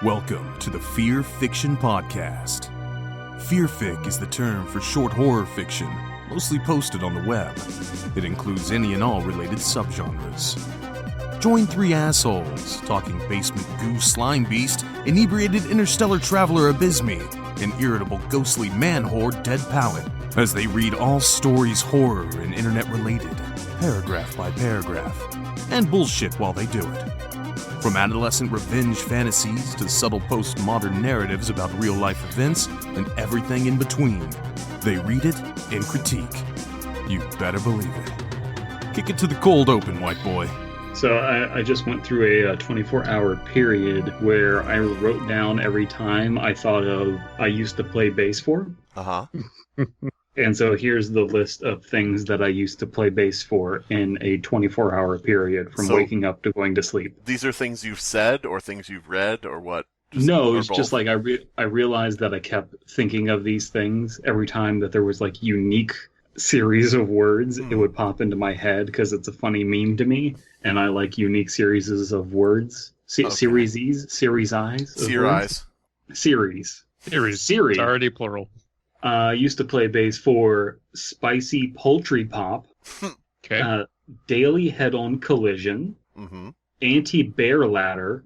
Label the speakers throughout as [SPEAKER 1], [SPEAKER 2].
[SPEAKER 1] Welcome to the Fear Fiction Podcast. Fearfic is the term for short horror fiction, mostly posted on the web. It includes any and all related subgenres. Join three assholes talking basement goo Slimebeast, inebriated interstellar traveler Abysmii, and irritable ghostly man-horde Dead Palette, as they read all stories horror and internet-related, paragraph by paragraph, and bullshit while they do it. From adolescent revenge fantasies to subtle postmodern narratives about real-life events and everything in between, they read it and critique. You better believe it. Kick it to the cold open, white boy.
[SPEAKER 2] So I just went through a 24-hour period where I wrote down every time I thought of I used to play bass for.
[SPEAKER 3] Uh-huh.
[SPEAKER 2] And so here's the list of things that I used to play bass for in a 24-hour period from waking up to going to sleep.
[SPEAKER 3] These are things you've said or things you've read or what?
[SPEAKER 2] No, it's just like I realized that I kept thinking of these things every time that there was like unique series of words. It would pop into my head because it's a funny meme to me. And I like unique series of words. Series.
[SPEAKER 4] It's already plural.
[SPEAKER 2] I used to play bass for Spicy Poultry Pop,
[SPEAKER 4] Okay.
[SPEAKER 2] Daily Head-On Collision, Anti-Bear Ladder,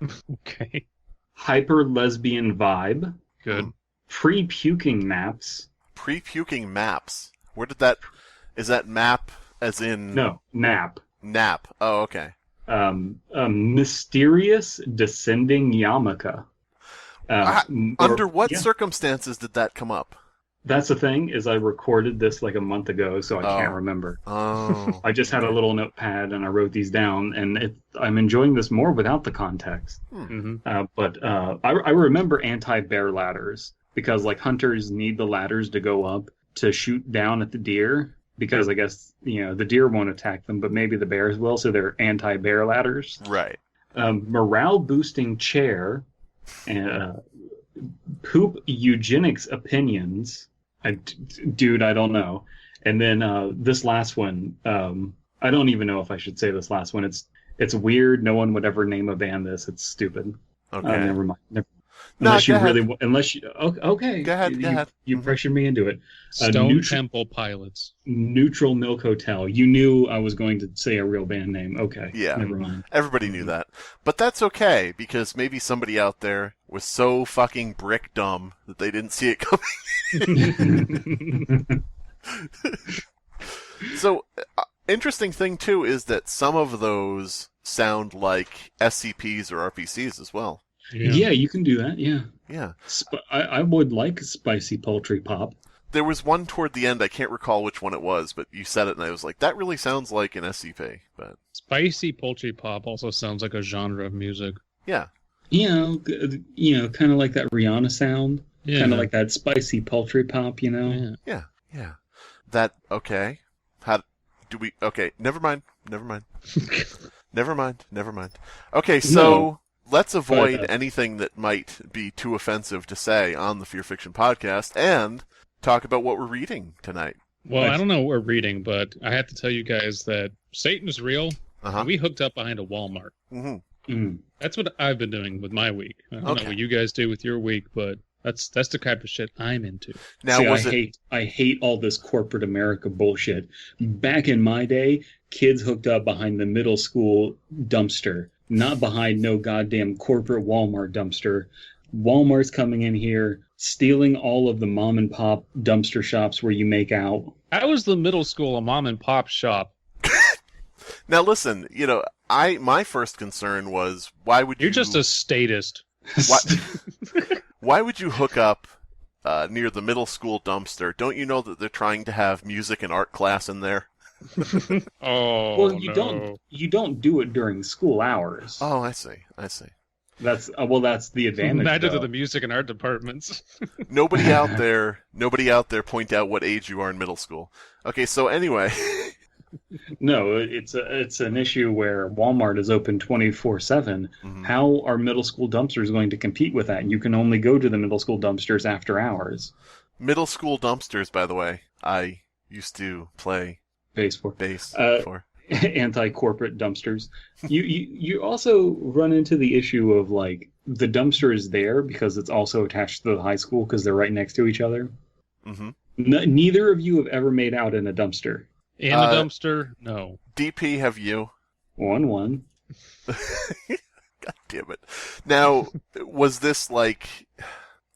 [SPEAKER 4] Okay.
[SPEAKER 2] Hyper Lesbian Vibe,
[SPEAKER 4] Good.
[SPEAKER 2] Pre-Puking Maps.
[SPEAKER 3] Pre-puking maps. Where did that... Is that map as in...
[SPEAKER 2] No, Nap.
[SPEAKER 3] Nap. Oh, okay.
[SPEAKER 2] Mysterious Descending Yarmulke.
[SPEAKER 3] Under what circumstances did that come up?
[SPEAKER 2] That's the thing, is I recorded this like a month ago, so I can't remember.
[SPEAKER 3] Oh.
[SPEAKER 2] I just had a little notepad and I wrote these down, and I'm enjoying this more without the context. But I remember anti-bear ladders, because like hunters need the ladders to go up to shoot down at the deer, because I guess, the deer won't attack them, but maybe the bears will, so they're anti-bear ladders.
[SPEAKER 3] Right.
[SPEAKER 2] Morale-boosting chair, and poop eugenics opinions. Dude, I don't know. And then this last one, I don't even know if I should say this last one. It's weird. No one would ever name a band this. It's stupid.
[SPEAKER 3] Okay.
[SPEAKER 2] Never mind.
[SPEAKER 3] Unless
[SPEAKER 2] you really, okay.
[SPEAKER 3] Go ahead.
[SPEAKER 2] You pressured me into it.
[SPEAKER 4] Stone Temple Pilots.
[SPEAKER 2] Neutral Milk Hotel. You knew I was going to say a real band name. Okay.
[SPEAKER 3] Yeah.
[SPEAKER 2] Never mind.
[SPEAKER 3] Everybody knew that. But that's okay, because maybe somebody out there was so fucking brick dumb that they didn't see it coming. So, interesting thing, too, is that some of those sound like SCPs or RPCs as well.
[SPEAKER 2] Yeah, you can do that, yeah.
[SPEAKER 3] Yeah.
[SPEAKER 2] I would like Spicy Poultry Pop.
[SPEAKER 3] There was one toward the end, I can't recall which one it was, but you said it and I was like, that really sounds like an SCP. But
[SPEAKER 4] Spicy Poultry Pop also sounds like a genre of music.
[SPEAKER 3] Yeah.
[SPEAKER 2] Kind of like that Rihanna sound.
[SPEAKER 4] Yeah.
[SPEAKER 2] Kind of like that Spicy Poultry Pop,
[SPEAKER 4] Yeah.
[SPEAKER 3] Yeah. That, okay. Okay, never mind. Never mind. Okay, so...
[SPEAKER 2] No.
[SPEAKER 3] Let's avoid anything that might be too offensive to say on the Fear Fiction Podcast and talk about what we're reading tonight.
[SPEAKER 4] Well, I don't know what we're reading, but I have to tell you guys that Satan's real. We hooked up behind a Wal-Mart. That's what I've been doing with my week. I don't know what you guys do with your week, but that's the type of shit I'm into.
[SPEAKER 3] Now,
[SPEAKER 2] I hate all this corporate America bullshit. Back in my day, kids hooked up behind the middle school dumpster. Not behind no goddamn corporate Walmart dumpster. Walmart's coming in here, stealing all of the mom and pop dumpster shops where you make out.
[SPEAKER 4] How was the middle school a mom and pop shop?
[SPEAKER 3] Now listen, my first concern was, why would you...
[SPEAKER 4] You're just a statist.
[SPEAKER 3] Why would you hook up near the middle school dumpster? Don't you know that they're trying to have music and art class in there?
[SPEAKER 4] Well,
[SPEAKER 2] you don't do it during school hours.
[SPEAKER 3] Oh, I see.
[SPEAKER 2] That's the advantage.
[SPEAKER 4] Neither do the music and art departments.
[SPEAKER 3] Nobody out there point out what age you are in middle school. Okay, so anyway.
[SPEAKER 2] No, it's an issue where Walmart is open 24/7. How are middle school dumpsters going to compete with that? You can only go to the middle school dumpsters after hours.
[SPEAKER 3] Middle school dumpsters, by the way, I used to play bass for.
[SPEAKER 2] Anti-corporate dumpsters. You also run into the issue of like the dumpster is there because it's also attached to the high school because they're right next to each other.
[SPEAKER 3] Mm-hmm.
[SPEAKER 2] Neither of you have ever made out in a dumpster.
[SPEAKER 4] In a dumpster? No.
[SPEAKER 3] DP, have you?
[SPEAKER 2] 1-1.
[SPEAKER 3] God damn it. Now, was this like...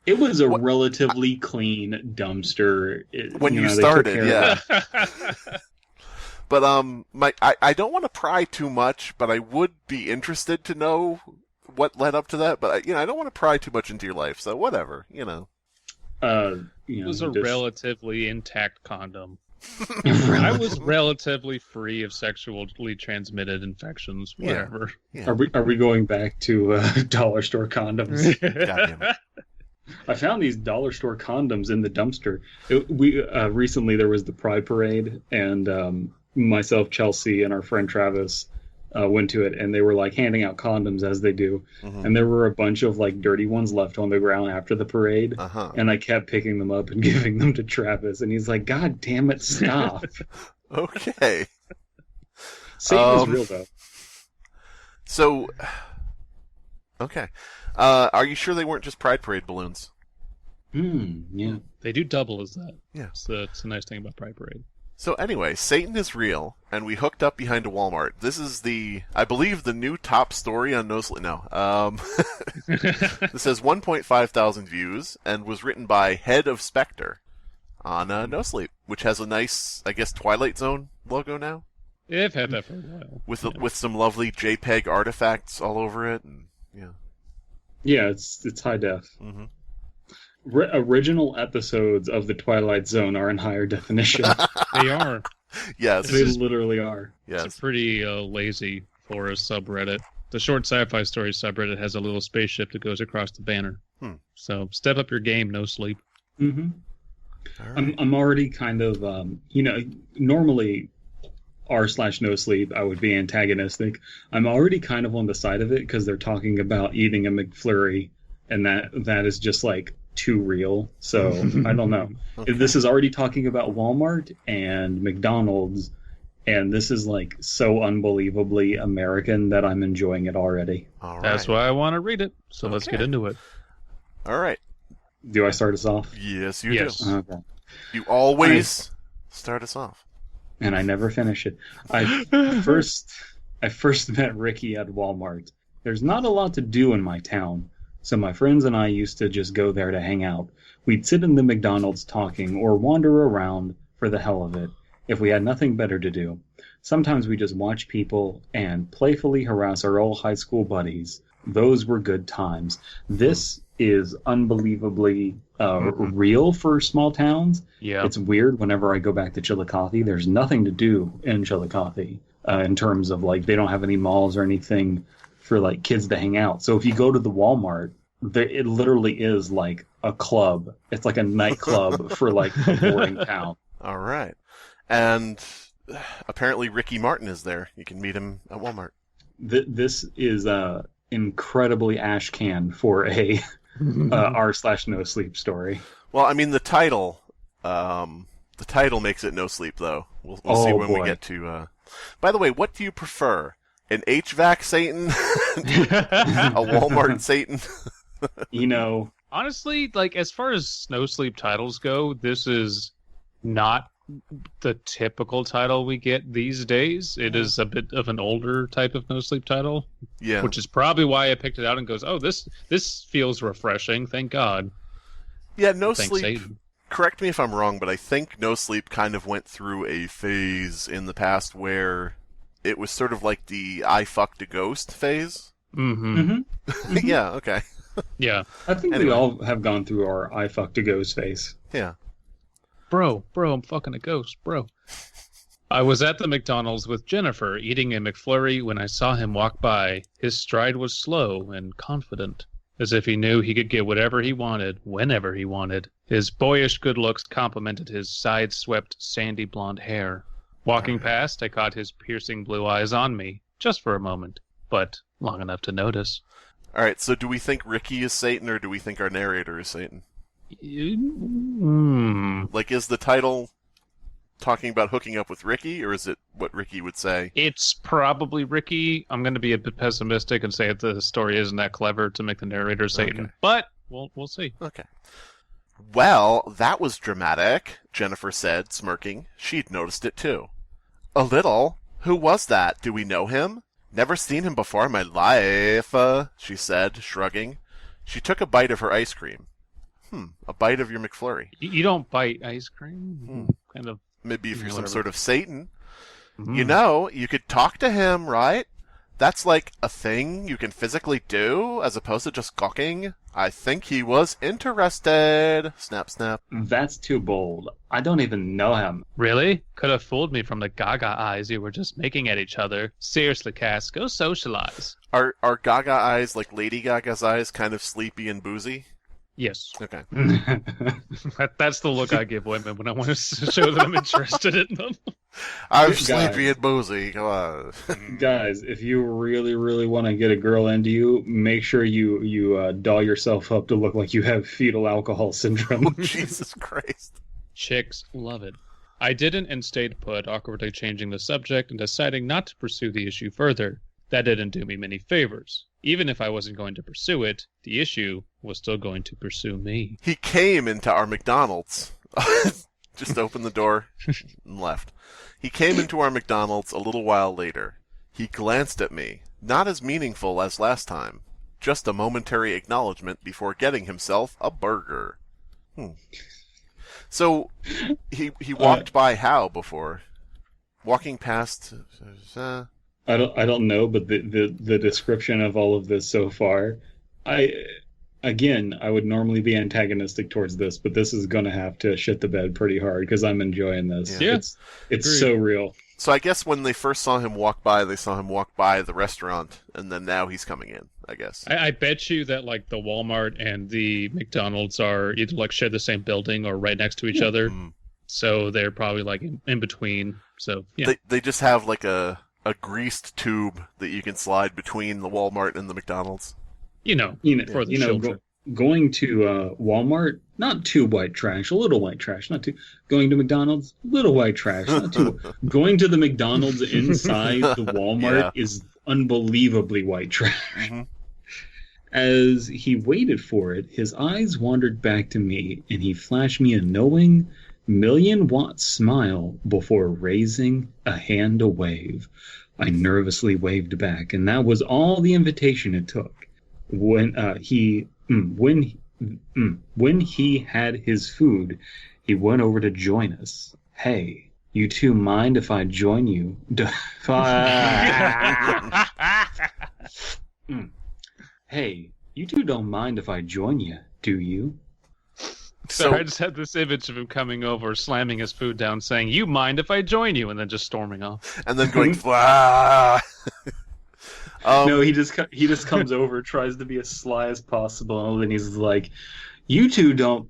[SPEAKER 2] It was a relatively clean dumpster.
[SPEAKER 3] When you started, yeah. But I don't want to pry too much, but I would be interested to know what led up to that. But I don't want to pry too much into your life, so whatever,
[SPEAKER 4] It was a relatively intact condom. I was relatively free of sexually transmitted infections. Whatever.
[SPEAKER 3] Yeah.
[SPEAKER 2] Are we going back to dollar store condoms?
[SPEAKER 3] God damn it.
[SPEAKER 2] I found these dollar store condoms in the dumpster. Recently there was the Pride Parade, and myself, Chelsea, and our friend Travis went to it, and they were like handing out condoms as they do, and there were a bunch of like dirty ones left on the ground after the parade, and I kept picking them up and giving them to Travis, and he's like, "God damn it, stop!"
[SPEAKER 3] Okay.
[SPEAKER 2] Satan is real though.
[SPEAKER 3] So, okay. Are you sure they weren't just Pride Parade balloons?
[SPEAKER 2] Yeah.
[SPEAKER 4] They do double as that.
[SPEAKER 3] Yeah.
[SPEAKER 4] It's a nice thing about Pride Parade.
[SPEAKER 3] So anyway, Satan is real, and we hooked up behind a Wal-Mart. This is I believe, the new top story on No Sleep. No. This has 1.5 thousand views, and was written by Head of Spectre on No Sleep, which has a nice, I guess, Twilight Zone logo now.
[SPEAKER 4] Yeah, I've had that for a while.
[SPEAKER 3] With some lovely JPEG artifacts all over it, and yeah.
[SPEAKER 2] Yeah, it's high def.
[SPEAKER 3] Mm-hmm.
[SPEAKER 2] Original episodes of the Twilight Zone are in higher definition.
[SPEAKER 4] They are.
[SPEAKER 3] Yes.
[SPEAKER 2] They literally are.
[SPEAKER 3] Yes.
[SPEAKER 4] It's a pretty lazy forest subreddit. The short sci-fi story subreddit has a little spaceship that goes across the banner. So step up your game, No Sleep.
[SPEAKER 2] Mm-hmm.
[SPEAKER 3] All right.
[SPEAKER 2] I'm already kind of, normally r/no sleep, I would be antagonistic. I'm already kind of on the side of it because they're talking about eating a McFlurry, and that is just like too real. So I don't know.
[SPEAKER 3] Okay.
[SPEAKER 2] This is already talking about Walmart and McDonald's, and this is like so unbelievably American that I'm enjoying it already.
[SPEAKER 3] All right.
[SPEAKER 4] That's why I want to read it. So let's get into it.
[SPEAKER 3] All right.
[SPEAKER 2] Do I start us off?
[SPEAKER 3] Yes, you do.
[SPEAKER 2] Okay.
[SPEAKER 3] You always start us off.
[SPEAKER 2] And I never finish it. I first met Ricky at Walmart. There's not a lot to do in my town, so my friends and I used to just go there to hang out. We'd sit in the McDonald's talking or wander around for the hell of it if we had nothing better to do. Sometimes we just watch people and playfully harass our old high school buddies. Those were good times. This is unbelievably real for small towns.
[SPEAKER 4] Yeah.
[SPEAKER 2] It's weird whenever I go back to Chillicothe. There's nothing to do in Chillicothe in terms of like they don't have any malls or anything for like kids to hang out. So if you go to the Walmart, it literally is like a club. It's like a nightclub for like a boring town.
[SPEAKER 3] All right. And apparently Ricky Martin is there. You can meet him at Walmart.
[SPEAKER 2] This is incredibly ash can for a r/no sleep story.
[SPEAKER 3] Well, I mean the title makes it No Sleep though. We'll see when we get to. By the way, what do you prefer? An HVAC Satan, a Walmart Satan?
[SPEAKER 4] Honestly, like as far as No Sleep titles go, this is not the typical title we get these days. It is a bit of an older type of No Sleep title.
[SPEAKER 3] Yeah.
[SPEAKER 4] Which is probably why I picked it out and goes, oh, this feels refreshing. Thank God.
[SPEAKER 3] Yeah, No
[SPEAKER 4] Thanks,
[SPEAKER 3] Sleep.
[SPEAKER 4] Satan.
[SPEAKER 3] Correct me if I'm wrong, but I think No Sleep kind of went through a phase in the past where it was sort of like the I fucked a ghost phase.
[SPEAKER 4] Mm-hmm.
[SPEAKER 3] Yeah, okay.
[SPEAKER 4] Yeah.
[SPEAKER 2] I think we all have gone through our I fucked a ghost phase.
[SPEAKER 3] Yeah.
[SPEAKER 4] Bro, I'm fucking a ghost, bro. I was at the McDonald's with Jennifer eating a McFlurry when I saw him walk by. His stride was slow and confident, as if he knew he could get whatever he wanted, whenever he wanted. His boyish good looks complemented his side-swept, sandy blonde hair. Walking past, I caught his piercing blue eyes on me, just for a moment, but long enough to notice.
[SPEAKER 3] All right, so do we think Ricky is Satan, or do we think our narrator is Satan? Like, is the title talking about hooking up with Ricky, or is it what Ricky would say?
[SPEAKER 4] It's probably Ricky. I'm going to be a bit pessimistic and say that the story isn't that clever to make the narrator Satan,
[SPEAKER 3] Okay.
[SPEAKER 4] but we'll see.
[SPEAKER 3] Okay. Well, that was dramatic, Jennifer said, smirking. She'd noticed it too. A little. Who was that? Do we know him? Never seen him before in my life, she said, shrugging. She took a bite of her ice cream. A bite of your McFlurry.
[SPEAKER 4] You don't bite ice cream? Kind of.
[SPEAKER 3] Maybe if you're some
[SPEAKER 4] whatever.
[SPEAKER 3] sort of Satan. You know, you could talk to him, right? That's like a thing you can physically do, as opposed to just gawking. I think he was interested. Snap, snap.
[SPEAKER 2] That's too bold. I don't even know him.
[SPEAKER 4] Really? Could have fooled me from the Gaga eyes you were just making at each other. Seriously, Cass, go socialize.
[SPEAKER 3] Are Gaga eyes like Lady Gaga's eyes, kind of sleepy and boozy?
[SPEAKER 4] Yes.
[SPEAKER 3] Okay.
[SPEAKER 4] That's the look I give women when I want to show that I'm interested in them.
[SPEAKER 3] I'm
[SPEAKER 2] Guys.
[SPEAKER 3] sleepy and boozy. Come on.
[SPEAKER 2] Guys, if you really, really want to get a girl into you, make sure you doll yourself up to look like you have fetal alcohol syndrome.
[SPEAKER 3] Jesus Christ.
[SPEAKER 4] Chicks love it. I didn't and stayed put, awkwardly changing the subject and deciding not to pursue the issue further. That didn't do me many favors. Even if I wasn't going to pursue it, the issue was still going to pursue me.
[SPEAKER 3] He came into our McDonald's. Just opened the door and left. He came into our McDonald's a little while later. He glanced at me, not as meaningful as last time. Just a momentary acknowledgement before getting himself a burger. So, he walked by how before? Walking past...
[SPEAKER 2] I don't know, but the description of all of this so far, I would normally be antagonistic towards this, but this is going to have to shit the bed pretty hard because I'm enjoying this.
[SPEAKER 4] Yeah.
[SPEAKER 2] It's so real.
[SPEAKER 3] So I guess when they first saw him walk by, they saw him walk by the restaurant, and then now he's coming in, I guess.
[SPEAKER 4] I bet you that like the Walmart and the McDonald's are either like share the same building or right next to each other. So they're probably like in between. So yeah.
[SPEAKER 3] They just have like a greased tube that you can slide between the Walmart and the McDonald's.
[SPEAKER 4] For the children.
[SPEAKER 2] Going to Walmart, not too white trash, a little white trash, not too. Going to McDonald's, little white trash, not too. Going to the McDonald's inside the Walmart is unbelievably white trash. As he waited for it, his eyes wandered back to me, and he flashed me a knowing, million-watt smile before raising a hand to wave. I nervously waved back, and that was all the invitation it took. When he had his food, he went over to join us. Hey, you two mind if I join you? Hey, you two don't mind if I join you, do you?
[SPEAKER 4] So I just had this image of him coming over, slamming his food down, saying, "You mind if I join you?" and then just storming off.
[SPEAKER 3] And then going, "Flah."
[SPEAKER 2] No, he just comes over, tries to be as sly as possible, and then he's like, "You two don't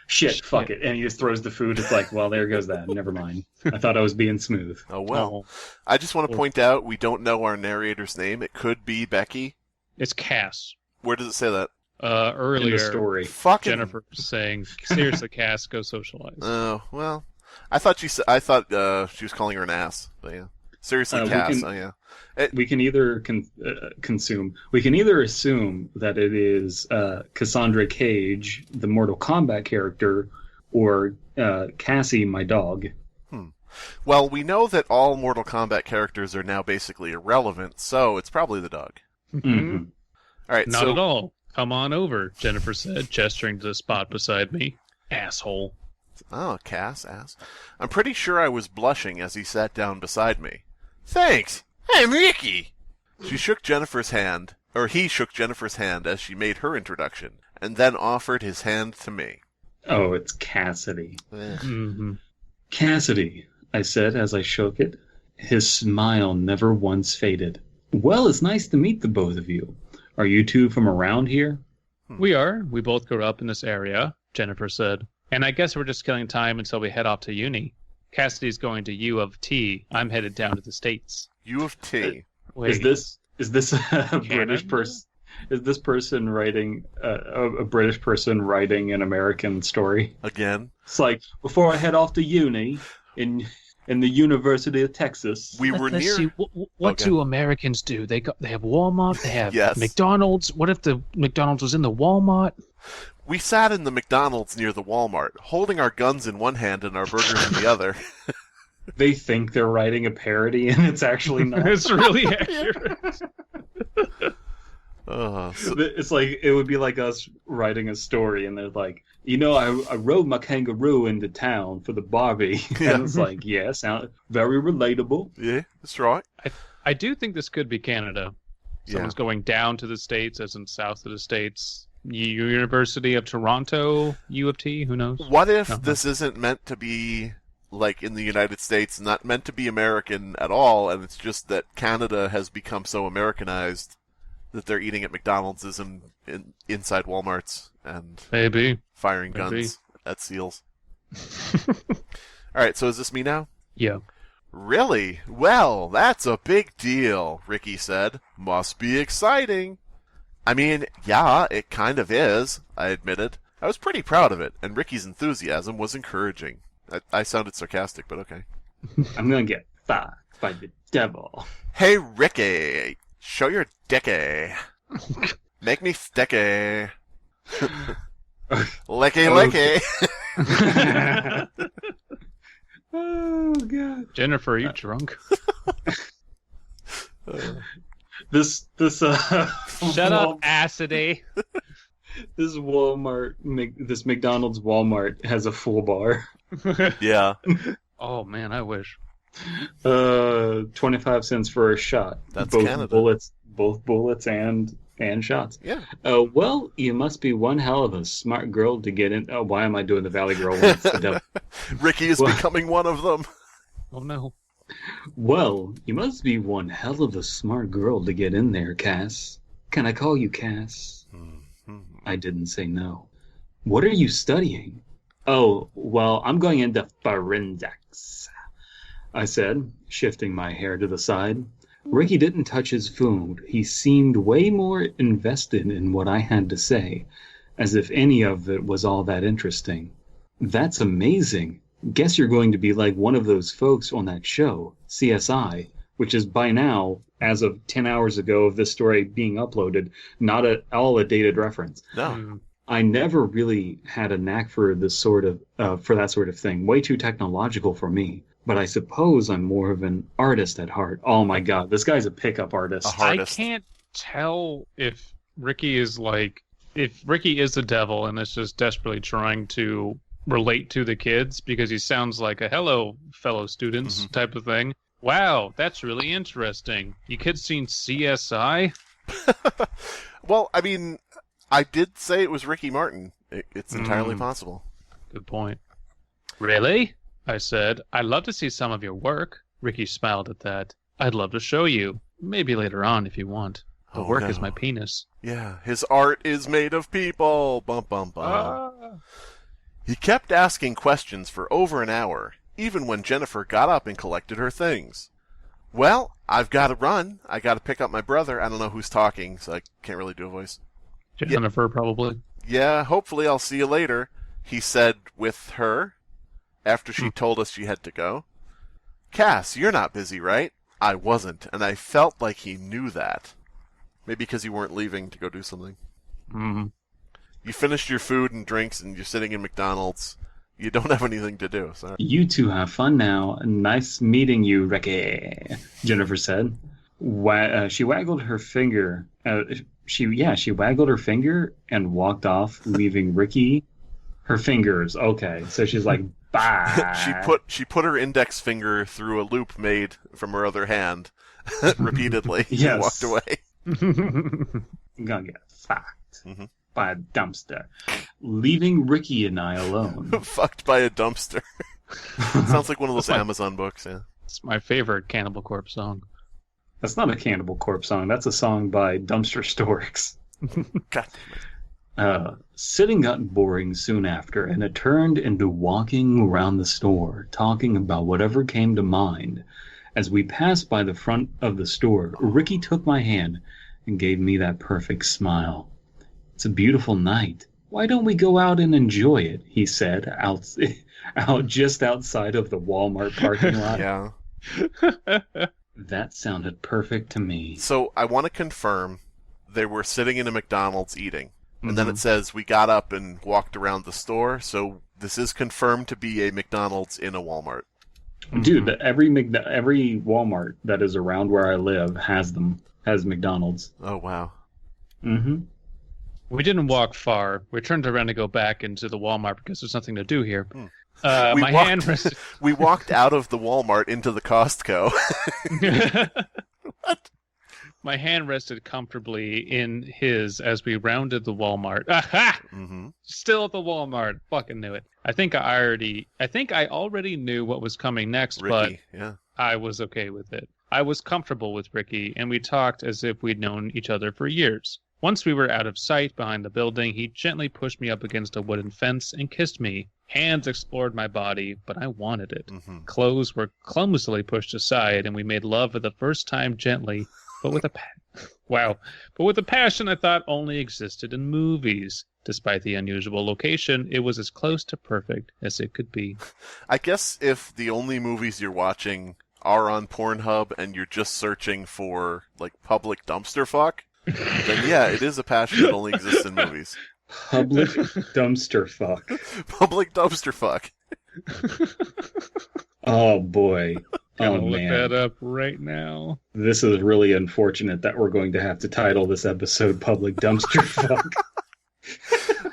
[SPEAKER 2] shit, fuck it," and he just throws the food. It's like, well, there goes that. Never mind. I thought I was being smooth.
[SPEAKER 3] Oh well. I just want to point out we don't know our narrator's name. It could be Becky.
[SPEAKER 4] It's Cass.
[SPEAKER 3] Where does it say that?
[SPEAKER 4] Earlier,
[SPEAKER 2] in the story.
[SPEAKER 3] Fucking
[SPEAKER 4] Jennifer was saying, "Seriously, Cass, go socialize."
[SPEAKER 3] Oh well, I thought she was calling her an ass. But yeah, seriously, Cass.
[SPEAKER 2] We can either we can either assume that it is Cassandra Cage, the Mortal Kombat character, or Cassie, my dog.
[SPEAKER 3] Well, we know that all Mortal Kombat characters are now basically irrelevant, so it's probably the dog.
[SPEAKER 2] Mm-hmm.
[SPEAKER 3] All right,
[SPEAKER 4] Not at all. Come on over, Jennifer said, gesturing to the spot beside me. Asshole.
[SPEAKER 3] Oh, Cass, ass. I'm pretty sure I was blushing as he sat down beside me. Thanks. I'm Ricky. He shook Jennifer's hand as she made her introduction, and then offered his hand to me.
[SPEAKER 2] Oh, it's Cassidy.
[SPEAKER 4] Mm-hmm.
[SPEAKER 2] Cassidy, I said as I shook it. His smile never once faded. Well, it's nice to meet the both of you. Are you two from around here?
[SPEAKER 4] We are. We both grew up in this area, Jennifer said. And I guess we're just killing time until we head off to uni. Cassidy's going to U of T. I'm headed down to the States.
[SPEAKER 3] U of T.
[SPEAKER 2] Wait, is this a British person? Is this person writing a British person writing an American story
[SPEAKER 3] again?
[SPEAKER 2] It's like, before I head off to uni in the University of Texas,
[SPEAKER 3] we were
[SPEAKER 4] Let's
[SPEAKER 3] near.
[SPEAKER 4] See, what do Americans do? They have Walmart. They have
[SPEAKER 3] Yes.
[SPEAKER 4] McDonald's. What if the McDonald's was in the Walmart?
[SPEAKER 3] We sat in the McDonald's near the Walmart, holding our guns in one hand and our burgers in the other.
[SPEAKER 2] they think they're writing a parody, and it's actually not.
[SPEAKER 4] It's really accurate.
[SPEAKER 2] It's like, it would be like us writing a story, and they're like, I rode my kangaroo into town for the Barbie.
[SPEAKER 3] Yeah.
[SPEAKER 2] And it's like, yeah, sound very relatable.
[SPEAKER 3] Yeah, that's right.
[SPEAKER 4] I do think this could be Canada. Someone's going down to the States, as in south of the States. University of Toronto, U of T, who knows?
[SPEAKER 3] What if this isn't meant to be like in the United States, not meant to be American at all, and it's just that Canada has become so Americanized that they're eating at McDonald's inside Walmarts and
[SPEAKER 4] Maybe
[SPEAKER 3] firing guns at seals. Alright, so is this me now?
[SPEAKER 4] Yeah.
[SPEAKER 3] Really? Well, that's a big deal, Ricky said. Must be exciting. I mean, yeah, it kind of is, I admitted. I was pretty proud of it, and Ricky's enthusiasm was encouraging. I sounded sarcastic, but okay.
[SPEAKER 2] I'm gonna get fucked by the devil.
[SPEAKER 3] Hey, Ricky, show your dicky. Make me sticky. Licky, licky.
[SPEAKER 2] Oh, God.
[SPEAKER 4] Jennifer, are you drunk?
[SPEAKER 2] This
[SPEAKER 4] Shut up, acidy.
[SPEAKER 2] This McDonald's Walmart has a full bar.
[SPEAKER 3] Yeah.
[SPEAKER 4] Oh man, I wish.
[SPEAKER 2] 25 cents for a shot.
[SPEAKER 3] That's
[SPEAKER 2] both
[SPEAKER 3] Canada.
[SPEAKER 2] Both bullets and shots.
[SPEAKER 3] Yeah.
[SPEAKER 2] Well, you must be one hell of a smart girl to get in. Oh, why am I doing the Valley Girl one? It's the devil.
[SPEAKER 3] Ricky is becoming one of them.
[SPEAKER 4] Oh no.
[SPEAKER 2] Well, you must be one hell of a smart girl to get in there, Cass. Can I call you Cass? I didn't say no. What are you studying? Oh, well, I'm going into forensics, I said, shifting my hair to the side. Ricky didn't touch his food. He seemed way more invested in what I had to say, as if any of it was all that interesting. That's amazing. Guess you're going to be like one of those folks on that show, CSI, which is by now, as of 10 hours ago of this story being uploaded, not at all a dated reference.
[SPEAKER 3] No.
[SPEAKER 2] I never really had a knack for this for that sort of thing. Way too technological for me. But I suppose I'm more of an artist at heart. Oh my God, this guy's a pickup artist.
[SPEAKER 4] I can't tell if Ricky is the devil and is just desperately trying to relate to the kids, because he sounds like a hello, fellow students type of thing. Wow, that's really interesting. You kids seen CSI?
[SPEAKER 3] Well, I mean, I did say it was Ricky Martin. It's entirely possible.
[SPEAKER 4] Good point. Really? I said. I'd love to see some of your work. Ricky smiled at that. I'd love to show you. Maybe later on if you want. The work is my penis.
[SPEAKER 3] Yeah, his art is made of people. Bum, bum, bum. He kept asking questions for over an hour, even when Jennifer got up and collected her things. Well, I've got to run. I got to pick up my brother. I don't know who's talking, so I can't really do a voice.
[SPEAKER 4] Jennifer, probably.
[SPEAKER 3] Yeah, hopefully I'll see you later, he said with her, after she told us she had to go. Cass, you're not busy, right? I wasn't, and I felt like he knew that. Maybe because you weren't leaving to go do something.
[SPEAKER 4] Mm-hmm.
[SPEAKER 3] You finished your food and drinks, and you're sitting in McDonald's. You don't have anything to do. Sorry.
[SPEAKER 2] You two have fun now. Nice meeting you, Ricky, Jennifer said. She waggled her finger. She waggled her finger and walked off, leaving Ricky her fingers. Okay, so she's like, bye.
[SPEAKER 3] She put her index finger through a loop made from her other hand repeatedly and walked away.
[SPEAKER 2] I'm gonna get fucked by a dumpster, leaving Ricky and I alone.
[SPEAKER 3] Fucked by a dumpster. Sounds like one of those Amazon books. Yeah,
[SPEAKER 4] it's my favorite Cannibal Corpse song.
[SPEAKER 2] That's not a Cannibal Corpse song. That's a song by Dumpster Storks.
[SPEAKER 3] God damn it.
[SPEAKER 2] Sitting got boring soon after, and it turned into walking around the store, talking about whatever came to mind. As we passed by the front of the store, Ricky took my hand and gave me that perfect smile. It's a beautiful night. Why don't we go out and enjoy it? He said, out just outside of the Walmart parking lot.
[SPEAKER 3] Yeah.
[SPEAKER 2] That sounded perfect to me.
[SPEAKER 3] So I want to confirm they were sitting in a McDonald's eating. And then it says we got up and walked around the store. So this is confirmed to be a McDonald's in a Walmart.
[SPEAKER 2] Dude, every Walmart that is around where I live has McDonald's.
[SPEAKER 3] Oh, wow.
[SPEAKER 2] Mm-hmm.
[SPEAKER 4] We didn't walk far. We turned around to go back into the Walmart because there's nothing to do here.
[SPEAKER 3] We walked out of the Walmart into the Costco.
[SPEAKER 4] What? My hand rested comfortably in his as we rounded the Walmart. Aha! Mm-hmm. Still at the Walmart. Fucking knew it. I think I already knew what was coming next,
[SPEAKER 3] Ricky,
[SPEAKER 4] but
[SPEAKER 3] yeah.
[SPEAKER 4] I was okay with it. I was comfortable with Ricky, and we talked as if we'd known each other for years. Once we were out of sight behind the building, he gently pushed me up against a wooden fence and kissed me. Hands explored my body, but I wanted it. Mm-hmm. Clothes were clumsily pushed aside, and we made love for the first time gently, but with a passion I thought only existed in movies. Despite the unusual location, it was as close to perfect as it could be.
[SPEAKER 3] I guess if the only movies you're watching are on Pornhub and you're just searching for, like, public dumpster fuck, then yeah, it is a passion that only exists in movies.
[SPEAKER 2] Public dumpster fuck.
[SPEAKER 3] Public dumpster fuck.
[SPEAKER 2] Oh, boy.
[SPEAKER 4] Gotta look that up right now.
[SPEAKER 2] This is really unfortunate that we're going to have to title this episode Public Dumpster Fuck.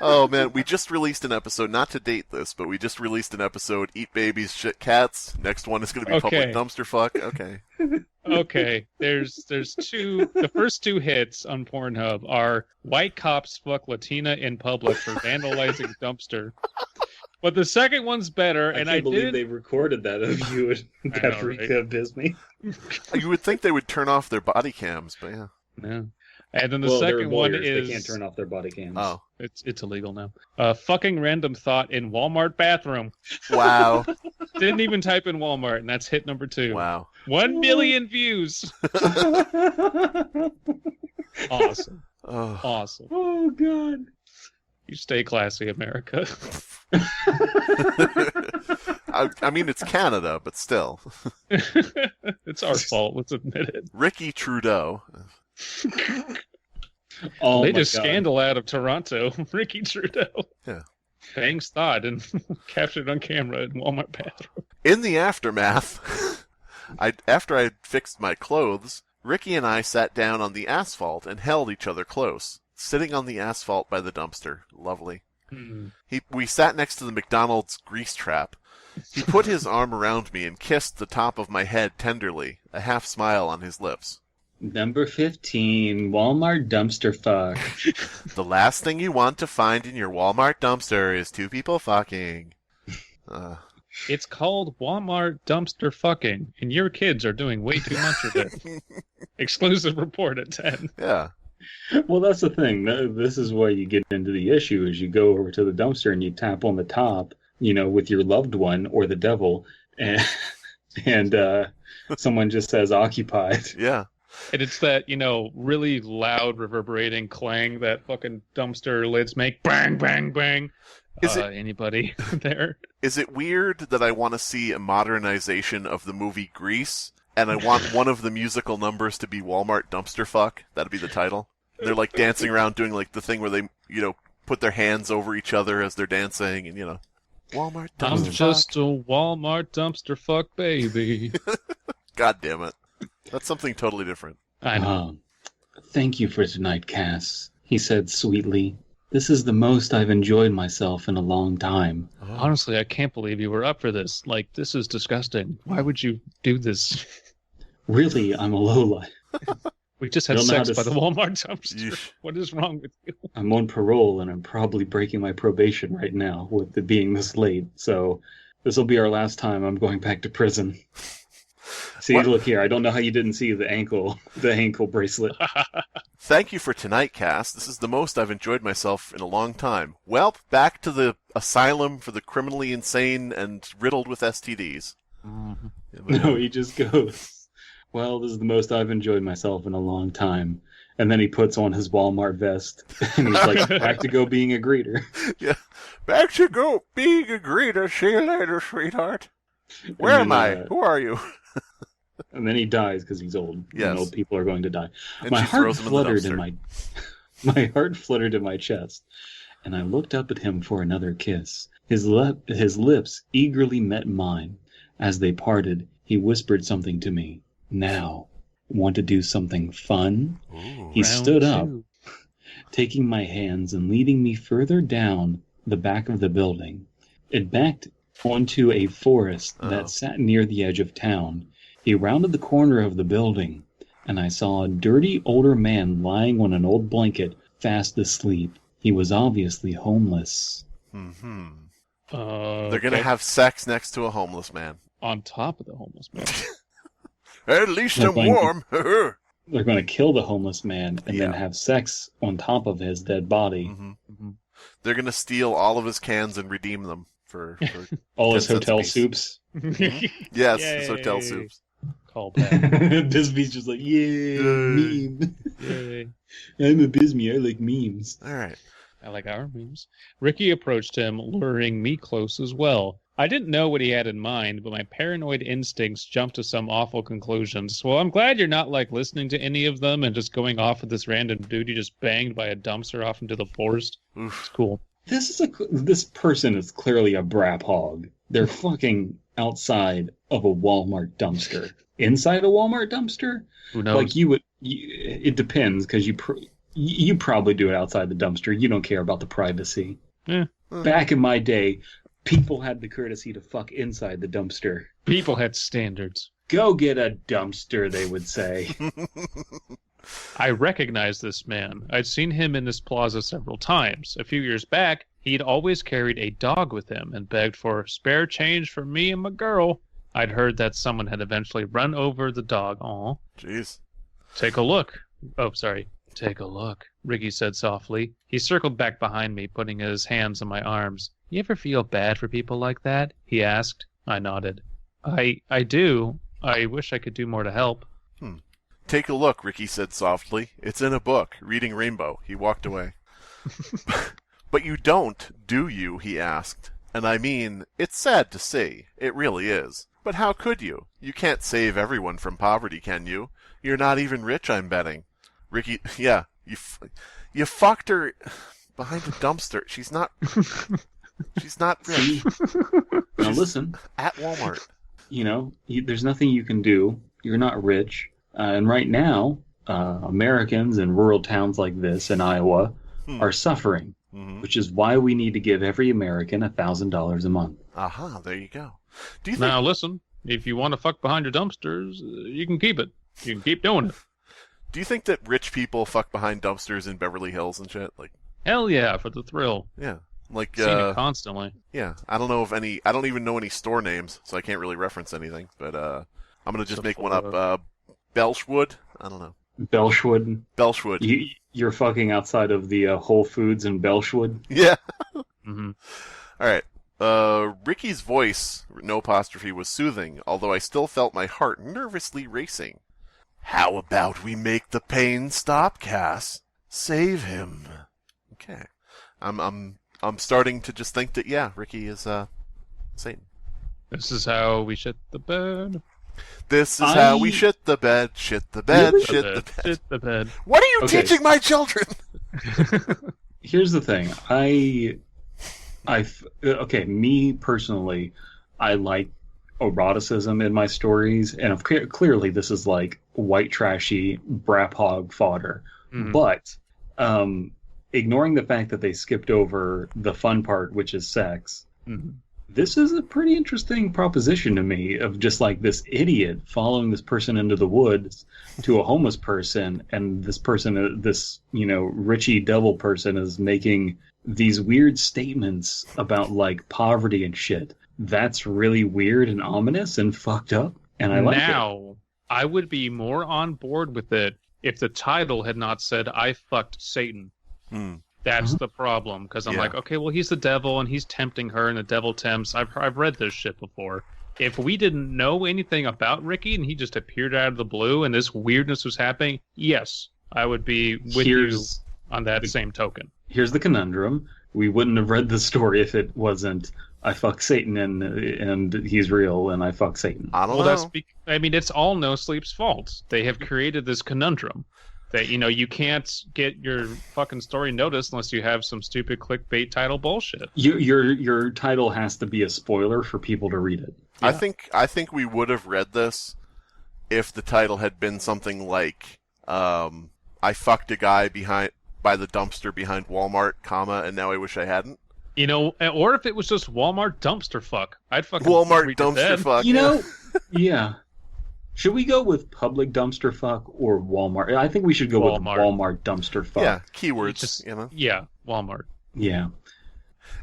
[SPEAKER 3] Oh, man, we just released an episode, not to date this, but we just released an episode, Eat Babies, Shit Cats. Next one is going to be Public Dumpster Fuck. Okay.
[SPEAKER 4] Okay, there's two. The first two hits on Pornhub are White Cops Fuck Latina in Public for Vandalizing Dumpster. But the second one's better, and I
[SPEAKER 2] believe they recorded that of you and Paprika Abysmii.
[SPEAKER 3] You would think they would turn off their body cams, but yeah.
[SPEAKER 4] No. And then the second one is...
[SPEAKER 2] They can't turn off their body cams.
[SPEAKER 3] Oh.
[SPEAKER 4] It's illegal now. Fucking random thought in Walmart bathroom.
[SPEAKER 3] Wow.
[SPEAKER 4] Didn't even type in Walmart, and that's hit number 2.
[SPEAKER 3] Wow.
[SPEAKER 4] 1 million views. Awesome.
[SPEAKER 3] Oh.
[SPEAKER 4] Awesome.
[SPEAKER 2] Oh, God.
[SPEAKER 4] You stay classy, America.
[SPEAKER 3] I mean, it's Canada, but still.
[SPEAKER 4] It's our fault. Let's admit it.
[SPEAKER 3] Ricky Trudeau.
[SPEAKER 4] Latest scandal out of Toronto. Ricky Trudeau.
[SPEAKER 3] Yeah.
[SPEAKER 4] Bangs thought and captured on camera in Walmart bathroom.
[SPEAKER 3] In the aftermath, after I fixed my clothes, Ricky and I sat down on the asphalt and held each other close, sitting on the asphalt by the dumpster. Lovely. Mm. We sat next to the McDonald's grease trap. He put his arm around me and kissed the top of my head tenderly, a half smile on his lips.
[SPEAKER 2] Number 15, Walmart dumpster fuck.
[SPEAKER 3] The last thing you want to find in your Walmart dumpster is two people fucking.
[SPEAKER 4] It's called Walmart dumpster fucking, and your kids are doing way too much of it. Exclusive report at 10.
[SPEAKER 3] Yeah.
[SPEAKER 2] Well, that's the thing. This is why you get into the issue, is you go over to the dumpster and you tap on the top, with your loved one or the devil, and someone just says occupied.
[SPEAKER 3] Yeah.
[SPEAKER 4] And it's that, really loud reverberating clang that fucking dumpster lids make. Bang, bang, bang. Anybody there?
[SPEAKER 3] Is it weird that I want to see a modernization of the movie Grease, and I want one of the musical numbers to be Walmart Dumpster Fuck? That'd be the title. They're like dancing around doing like the thing where they, put their hands over each other as they're dancing, and Walmart Dumpster Fuck.
[SPEAKER 4] I'm just a Walmart Dumpster Fuck baby.
[SPEAKER 3] God damn it. That's something totally different.
[SPEAKER 4] I know.
[SPEAKER 2] Thank you for tonight, Cass, he said sweetly. This is the most I've enjoyed myself in a long time.
[SPEAKER 4] Oh. Honestly, I can't believe you were up for this. Like, this is disgusting. Why would you do this?
[SPEAKER 2] Really, I'm a lowlife.
[SPEAKER 4] We just had sex by the Walmart dumpster.
[SPEAKER 3] Yeesh.
[SPEAKER 4] What is wrong with you?
[SPEAKER 2] I'm on parole, and I'm probably breaking my probation right now with it being this late. So this will be our last time I'm going back to prison. See, look here. I don't know how you didn't see the ankle bracelet.
[SPEAKER 3] Thank you for tonight, Cass. This is the most I've enjoyed myself in a long time. Well, back to the asylum for the criminally insane and riddled with STDs.
[SPEAKER 2] Mm-hmm. No, he just goes, well, this is the most I've enjoyed myself in a long time. And then he puts on his Wal-Mart vest, and he's like, back to go being a greeter.
[SPEAKER 3] Yeah, back to go being a greeter. See you later, sweetheart. Where am I? Who are you?
[SPEAKER 2] And then he dies because he's old.
[SPEAKER 3] Yes.
[SPEAKER 2] And old people are going to die.
[SPEAKER 3] And
[SPEAKER 2] My
[SPEAKER 3] she
[SPEAKER 2] heart
[SPEAKER 3] throws him
[SPEAKER 2] fluttered
[SPEAKER 3] in the
[SPEAKER 2] my heart fluttered in my chest, and I looked up at him for another kiss. His lips eagerly met mine. As they parted, he whispered something to me. Now, want to do something fun?
[SPEAKER 3] Ooh,
[SPEAKER 2] he stood up, taking my hands and leading me further down the back of the building. It backed onto a forest that sat near the edge of town. He rounded the corner of the building, and I saw a dirty older man lying on an old blanket, fast asleep. He was obviously homeless.
[SPEAKER 3] Mm-hmm.
[SPEAKER 4] They're
[SPEAKER 3] going to have sex next to a homeless man.
[SPEAKER 4] On top of the homeless man.
[SPEAKER 3] At least I'm warm.
[SPEAKER 2] They're going to kill the homeless man and then have sex on top of his dead body.
[SPEAKER 3] Mm-hmm. Mm-hmm. They're going to steal all of his cans and redeem them for
[SPEAKER 2] all his hotel soups.
[SPEAKER 3] Mm-hmm. Yes, his hotel soups.
[SPEAKER 4] Call back.
[SPEAKER 2] Abysmii's just like, yay, meme. Yay. I'm Abysmii. I like memes.
[SPEAKER 3] All right.
[SPEAKER 4] I like our memes. Ricky approached him, luring me close as well. I didn't know what he had in mind, but my paranoid instincts jumped to some awful conclusions. Well, I'm glad you're not listening to any of them and just going off with this random dude you just banged by a dumpster off into the forest.
[SPEAKER 3] Oof.
[SPEAKER 4] It's cool.
[SPEAKER 2] This person is clearly a brap hog. They're fucking outside of a Walmart dumpster. Inside a Walmart dumpster?
[SPEAKER 4] Who knows?
[SPEAKER 2] It depends, because you probably do it outside the dumpster. You don't care about the privacy.
[SPEAKER 4] Yeah.
[SPEAKER 2] Back in my day, people had the courtesy to fuck inside the dumpster.
[SPEAKER 4] People had standards.
[SPEAKER 2] Go get a dumpster, they would say.
[SPEAKER 4] I recognize this man. I'd seen him in this plaza several times. A few years back, he'd always carried a dog with him and begged for spare change for me and my girl. I'd heard that someone had eventually run over the dog. Aw.
[SPEAKER 3] Jeez.
[SPEAKER 4] Take a look. Oh, sorry. Take a look, Ricky said softly. He circled back behind me, putting his hands on my arms. You ever feel bad for people like that? He asked. I nodded. I do. I wish I could do more to help.
[SPEAKER 3] Take a look, Ricky said softly. It's in a book, Reading Rainbow. He walked away. But you don't, do you? He asked. And I mean, it's sad to see. It really is. But how could you? You can't save everyone from poverty, can you? You're not even rich, I'm betting. Ricky, yeah, you fucked her behind a dumpster. She's not rich.
[SPEAKER 2] Now listen.
[SPEAKER 3] At Walmart.
[SPEAKER 2] There's nothing you can do. You're not rich. And right now, Americans in rural towns like this in Iowa are suffering, which is why we need to give every American $1,000 a month.
[SPEAKER 3] Aha, there you go. Do you
[SPEAKER 4] Now listen, if you want to fuck behind your dumpsters, you can keep it. You can keep doing it.
[SPEAKER 3] Do you think that rich people fuck behind dumpsters in Beverly Hills and shit?
[SPEAKER 4] Hell yeah, for the thrill.
[SPEAKER 3] Yeah.
[SPEAKER 4] Seen it constantly.
[SPEAKER 3] Yeah. I don't even know any store names, so I can't really reference anything, but I'm gonna just make one up. Belshwood? I don't know.
[SPEAKER 2] Belshwood. You're fucking outside of the Whole Foods in Belshwood?
[SPEAKER 3] Yeah.
[SPEAKER 4] Mm-hmm.
[SPEAKER 3] All right. Ricky's voice, no apostrophe, was soothing, although I still felt my heart nervously racing. How about we make the pain stop, Cass? Save him. Okay. I'm starting to just think that, yeah, Ricky is Satan.
[SPEAKER 4] This is how we shit the bed.
[SPEAKER 3] This is how we shit the bed, shit the bed,
[SPEAKER 2] Really?
[SPEAKER 3] shit the bed.
[SPEAKER 4] Shit the bed.
[SPEAKER 3] What are you teaching my children?
[SPEAKER 2] Here's the thing. Me personally, I like eroticism in my stories, and clearly this is like white trashy brap hog fodder.
[SPEAKER 4] Mm-hmm.
[SPEAKER 2] But ignoring the fact that they skipped over the fun part, which is sex, this is a pretty interesting proposition to me, of just like this idiot following this person into the woods to a homeless person, and this person, this Richie devil person, is making these weird statements about like poverty and shit. That's really weird and ominous and fucked up, and I like it.
[SPEAKER 4] Now, I would be more on board with it if the title had not said, I fucked Satan. That's the problem, because I'm like, okay, well, he's the devil, and he's tempting her, and the devil tempts. I've read this shit before. If we didn't know anything about Ricky, and he just appeared out of the blue, and this weirdness was happening, yes, I would be with you on that same token.
[SPEAKER 2] Here's the conundrum. We wouldn't have read the story if it wasn't I fuck Satan and he's real and I fuck Satan.
[SPEAKER 3] I don't know.
[SPEAKER 4] It's all No Sleep's fault. They have created this conundrum that, you can't get your fucking story noticed unless you have some stupid clickbait title bullshit.
[SPEAKER 2] Your title has to be a spoiler for people to read it.
[SPEAKER 3] Yeah. I think we would have read this if the title had been something like I fucked a guy by the dumpster behind Wal-Mart, and now I wish I hadn't.
[SPEAKER 4] Or if it was just Walmart dumpster fuck. I'd fucking
[SPEAKER 3] Walmart dumpster fuck.
[SPEAKER 2] Yeah. Should we go with public dumpster fuck or Walmart? I think we should go with Walmart dumpster fuck.
[SPEAKER 3] Yeah, keywords,
[SPEAKER 4] Yeah, Walmart.
[SPEAKER 2] Yeah.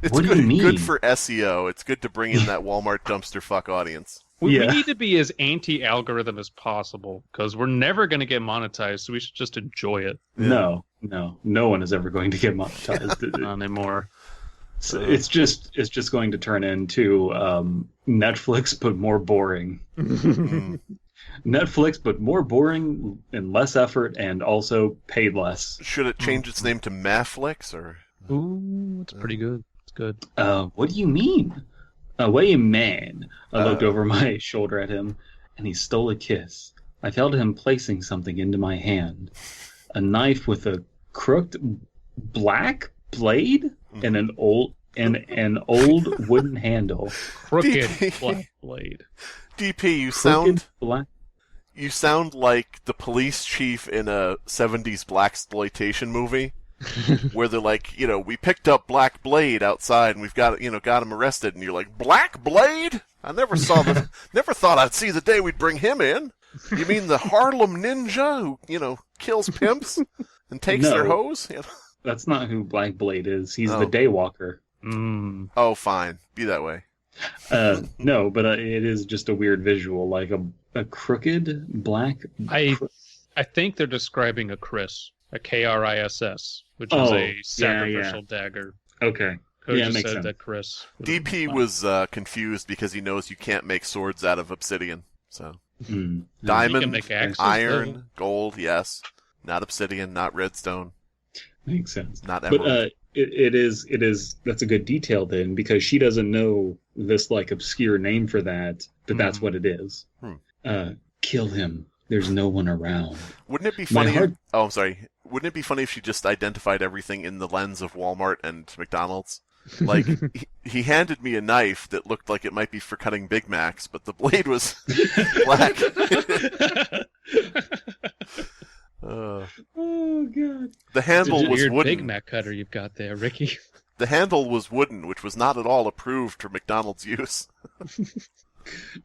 [SPEAKER 3] It's what do you mean? Good for SEO. It's good to bring in that Walmart dumpster fuck audience.
[SPEAKER 4] We need to be as anti-algorithm as possible, because we're never going to get monetized, so we should just enjoy it.
[SPEAKER 2] Yeah. No one is ever going to get monetized.
[SPEAKER 4] Not anymore.
[SPEAKER 2] So it's just going to turn into Netflix, but more boring. Netflix, but more boring and less effort, and also paid less.
[SPEAKER 3] Should it change its name to Maflix, or?
[SPEAKER 4] Ooh, it's pretty good. It's good.
[SPEAKER 2] What do you mean? What do you mean? I looked over my shoulder at him, and he stole a kiss. I felt him placing something into my hand. A knife with a crooked black blade and an old wooden handle.
[SPEAKER 4] Crooked black blade.
[SPEAKER 3] DP, you sound like the police chief in a 70s blaxploitation movie. Where they're like, we picked up Black Blade outside and we've got him arrested, and you're like, Black Blade? I never thought I'd see the day we'd bring him in. You mean the Harlem Ninja who, kills pimps and takes their hoes?
[SPEAKER 2] That's not who Black Blade is. He's the Daywalker.
[SPEAKER 3] Oh, fine. Be that way.
[SPEAKER 2] No, but it is just a weird visual, like a crooked black...
[SPEAKER 4] I think they're describing a Chris. A KRISS, which is a sacrificial dagger.
[SPEAKER 2] Okay.
[SPEAKER 4] Coach makes sense. That Chris.
[SPEAKER 3] DP was confused because he knows you can't make swords out of obsidian. So diamond, iron, gold, yes. Not obsidian, not redstone.
[SPEAKER 2] Makes sense.
[SPEAKER 3] Not emerald.
[SPEAKER 2] But it is. That's a good detail then, because she doesn't know this obscure name for that, but that's what it is. Kill him. There's no one around.
[SPEAKER 3] Wouldn't it be funny? I'm sorry. Wouldn't it be funny if she just identified everything in the lens of Walmart and McDonald's? Like, he handed me a knife that looked like it might be for cutting Big Macs, but the blade was black.
[SPEAKER 2] Oh, God.
[SPEAKER 3] The handle was wooden.
[SPEAKER 4] Big Mac cutter you've got there, Ricky.
[SPEAKER 3] The handle was wooden, which was not at all approved for McDonald's use.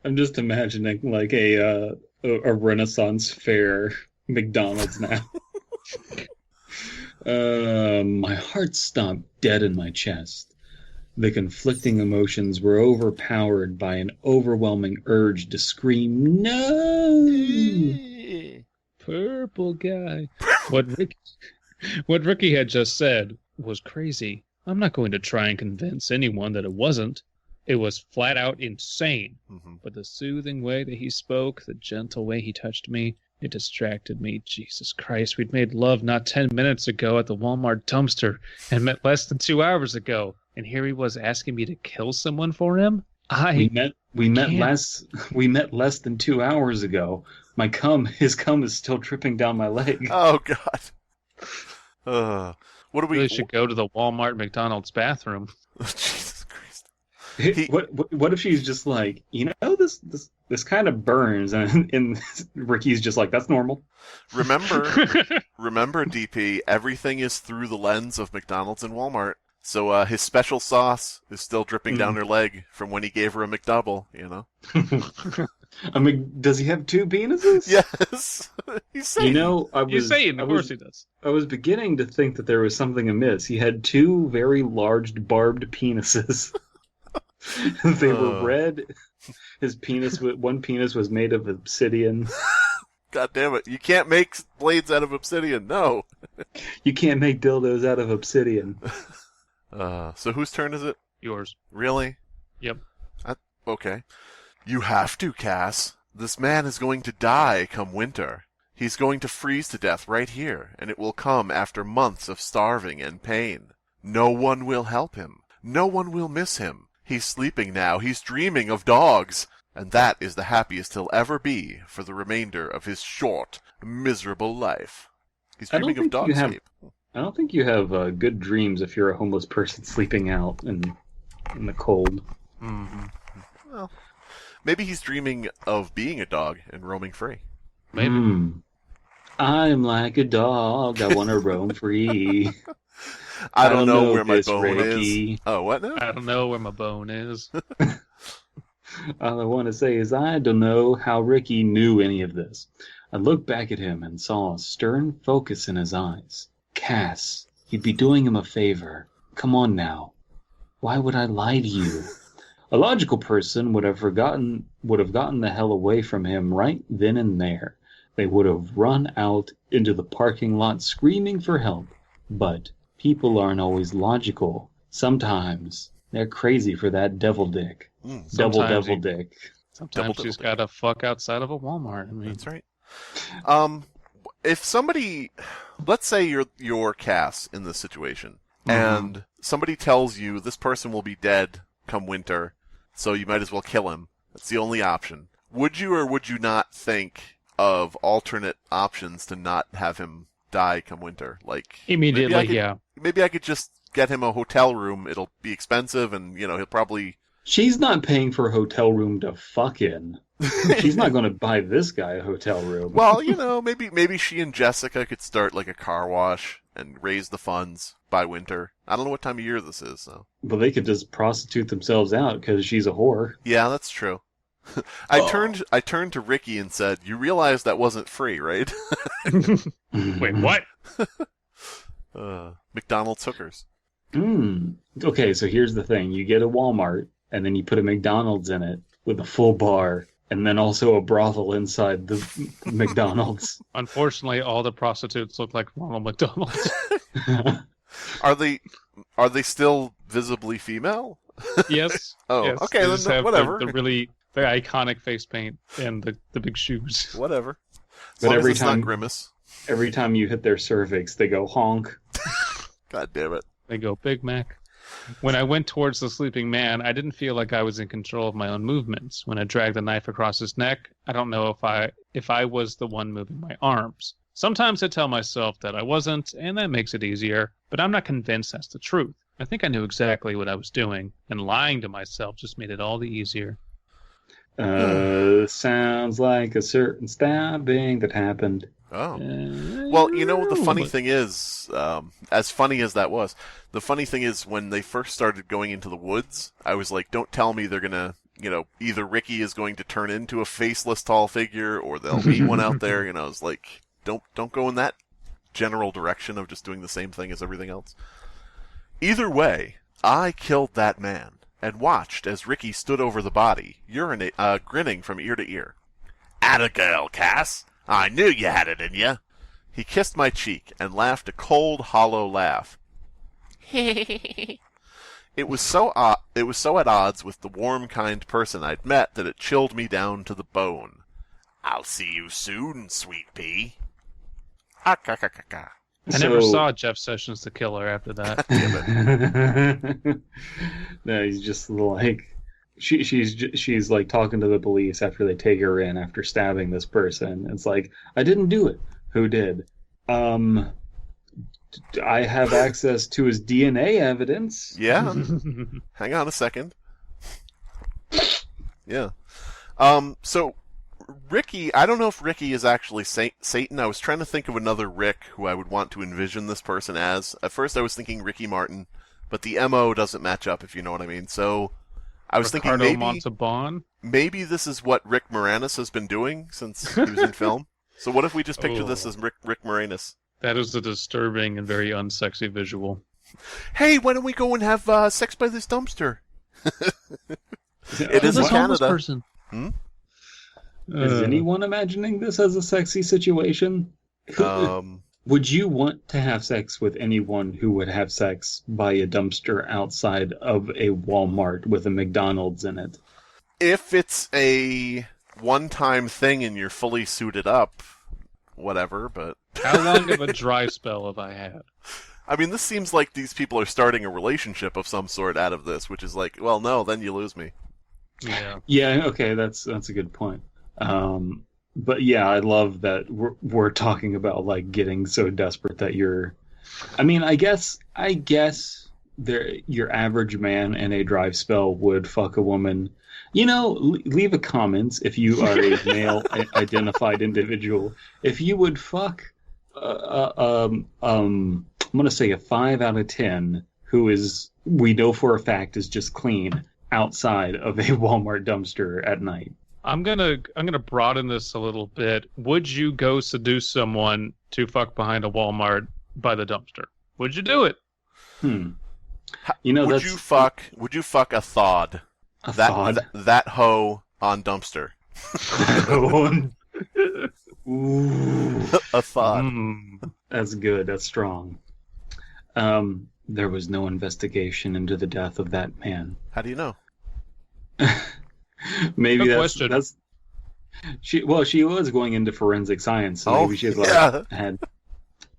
[SPEAKER 2] I'm just imagining like a Renaissance fair McDonald's now. My heart stopped dead in my chest. The conflicting emotions were overpowered by an overwhelming urge to scream, "No!"
[SPEAKER 4] Purple guy. What Ricky had just said was crazy. I'm not going to try and convince anyone that it wasn't. It was flat out insane. But the soothing way that he spoke, the gentle way he touched me, it distracted me. Jesus Christ, we'd made love not 10 minutes ago at the Walmart dumpster and met less than 2 hours ago. And here he was asking me to kill someone for him?
[SPEAKER 2] We met less than 2 hours ago. His cum is still dripping down my leg.
[SPEAKER 3] Oh, God. What do we...
[SPEAKER 4] really should go to the Walmart McDonald's bathroom.
[SPEAKER 3] Jesus Christ.
[SPEAKER 2] What if she's just like, this kind of burns, and Ricky's just like, that's normal.
[SPEAKER 3] Remember, DP, everything is through the lens of McDonald's and Walmart. So his special sauce is still dripping down her leg from when he gave her a McDouble,
[SPEAKER 2] I mean, does he have two penises?
[SPEAKER 3] Yes. He's saying.
[SPEAKER 4] Of course he does.
[SPEAKER 2] I was beginning to think that there was something amiss. He had two very large barbed penises. They were red. One penis was made of obsidian.
[SPEAKER 3] God damn it. You can't make blades out of obsidian, no.
[SPEAKER 2] You can't make dildos out of obsidian.
[SPEAKER 3] So whose turn is it?
[SPEAKER 4] Yours.
[SPEAKER 3] Really?
[SPEAKER 4] Yep.
[SPEAKER 3] Okay. You have to, Cass. This man is going to die come winter. He's going to freeze to death right here, and it will come after months of starving and pain. No one will help him. No one will miss him. He's sleeping now. He's dreaming of dogs. And that is the happiest he'll ever be for the remainder of his short, miserable life. He's dreaming of dogscape.
[SPEAKER 2] I don't think you have good dreams if you're a homeless person sleeping out in the cold.
[SPEAKER 3] Mm-hmm. Well, maybe he's dreaming of being a dog and roaming free.
[SPEAKER 4] Maybe.
[SPEAKER 2] I'm like a dog. I want to roam free.
[SPEAKER 3] I don't know where my bone is. Oh, what now?
[SPEAKER 4] I don't know where my bone is.
[SPEAKER 2] All I want to say is I don't know how Ricky knew any of this. I looked back at him and saw a stern focus in his eyes. Cass, you'd be doing him a favor. Come on now. Why would I lie to you? A logical person would have gotten the hell away from him right then and there. They would have run out into the parking lot screaming for help. But people aren't always logical. Sometimes they're crazy for that devil dick. Devil dick.
[SPEAKER 4] Sometimes she's got to fuck outside of a Walmart. I mean,
[SPEAKER 3] that's right. If somebody, let's say you're Cass in this situation, and somebody tells you this person will be dead come winter, so you might as well kill him. That's the only option. Would you or would you not think of alternate options to not have him die come winter? Like
[SPEAKER 4] immediately,
[SPEAKER 3] maybe I could just get him a hotel room. It'll be expensive, and he'll probably.
[SPEAKER 2] She's not paying for a hotel room to fuck in. She's not going to buy this guy a hotel room.
[SPEAKER 3] Well, maybe she and Jessica could start like a car wash and raise the funds by winter. I don't know what time of year this is, so.
[SPEAKER 2] But they could just prostitute themselves out because she's a whore.
[SPEAKER 3] Yeah, that's true. I turned to Ricky and said, "You realize that wasn't free, right?"
[SPEAKER 4] Wait, what?
[SPEAKER 3] McDonald's hookers.
[SPEAKER 2] Okay, so here's the thing. You get a Walmart, and then you put a McDonald's in it with a full bar, and then also a brothel inside the McDonald's.
[SPEAKER 4] Unfortunately, all the prostitutes look like Ronald McDonald's.
[SPEAKER 3] Are they still visibly female?
[SPEAKER 4] Yes.
[SPEAKER 3] Oh,
[SPEAKER 4] yes.
[SPEAKER 3] okay, then whatever.
[SPEAKER 4] The really very iconic face paint and the big shoes.
[SPEAKER 3] Whatever.
[SPEAKER 2] But every time,
[SPEAKER 3] not Grimace.
[SPEAKER 2] Every time you hit their cervix, they go honk.
[SPEAKER 3] God damn it.
[SPEAKER 4] They go Big Mac. When I went towards the sleeping man, I didn't feel like I was in control of my own movements. When I dragged the knife across his neck, I don't know if I was the one moving my arms. Sometimes I tell myself that I wasn't, and that makes it easier, but I'm not convinced that's the truth. I think I knew exactly what I was doing, and lying to myself just made it all the easier.
[SPEAKER 2] Sounds like a certain stabbing that happened.
[SPEAKER 3] Oh. Well, the funny thing is, as funny as that was, the funny thing is when they first started going into the woods, I was like, don't tell me they're gonna, either Ricky is going to turn into a faceless tall figure, or they'll meet one out there, I was like, don't go in that general direction of just doing the same thing as everything else. Either way, I killed that man, and watched as Ricky stood over the body, grinning from ear to ear. "Atta girl, Cass! I knew you had it in you." He kissed my cheek and laughed a cold, hollow laugh. It was so at odds with the warm, kind person I'd met that it chilled me down to the bone. "I'll see you soon, sweet pea."
[SPEAKER 4] I never saw Jeff Sessions the Killer after that.
[SPEAKER 2] No, he's just like she's like talking to the police after they take her in after stabbing this person. It's like, I didn't do it. Who did? I have access to his DNA evidence.
[SPEAKER 3] Yeah. Hang on a second. Yeah. So Ricky, I don't know if Ricky is actually Satan. I was trying to think of another Rick who I would want to envision this person as. At first I was thinking Ricky Martin, but the MO doesn't match up, if you know what I mean. So I was
[SPEAKER 4] Ricardo
[SPEAKER 3] thinking
[SPEAKER 4] Montalban?
[SPEAKER 3] Maybe this is what Rick Moranis has been doing since he was in film. So what if we just picture this as Rick Moranis?
[SPEAKER 4] That is a disturbing and very unsexy visual.
[SPEAKER 3] Hey, why don't we go and have sex by this dumpster? It is in Canada.
[SPEAKER 4] Person.
[SPEAKER 2] Is anyone imagining this as a sexy situation? Would you want to have sex with anyone who would have sex by a dumpster outside of a Walmart with a McDonald's in it?
[SPEAKER 3] If it's a one-time thing and you're fully suited up, whatever, but...
[SPEAKER 4] How long of a dry spell have I had?
[SPEAKER 3] I mean, this seems like these people are starting a relationship of some sort out of this, which is like, well, no, then you lose me.
[SPEAKER 2] Yeah. Yeah. Okay. That's a good point. But yeah, I love that we're talking about like getting so desperate that you're. I mean, I guess your average man in a dry spell would fuck a woman. You know, leave a comment if you are a male identified individual. If you would fuck, I'm gonna say a 5 out of 10 who is, we know for a fact, is just clean outside of a Walmart dumpster at night.
[SPEAKER 4] I'm gonna broaden this a little bit. Would you go seduce someone to fuck behind a Walmart by the dumpster? Would you do it?
[SPEAKER 3] You know, would you fuck a thawed? That hoe on dumpster.
[SPEAKER 2] Ooh.
[SPEAKER 3] A thawed.
[SPEAKER 2] That's good. That's strong. There was no investigation into the death of that man.
[SPEAKER 3] How do you know?
[SPEAKER 2] Maybe that's she was going into forensic science, so maybe she had.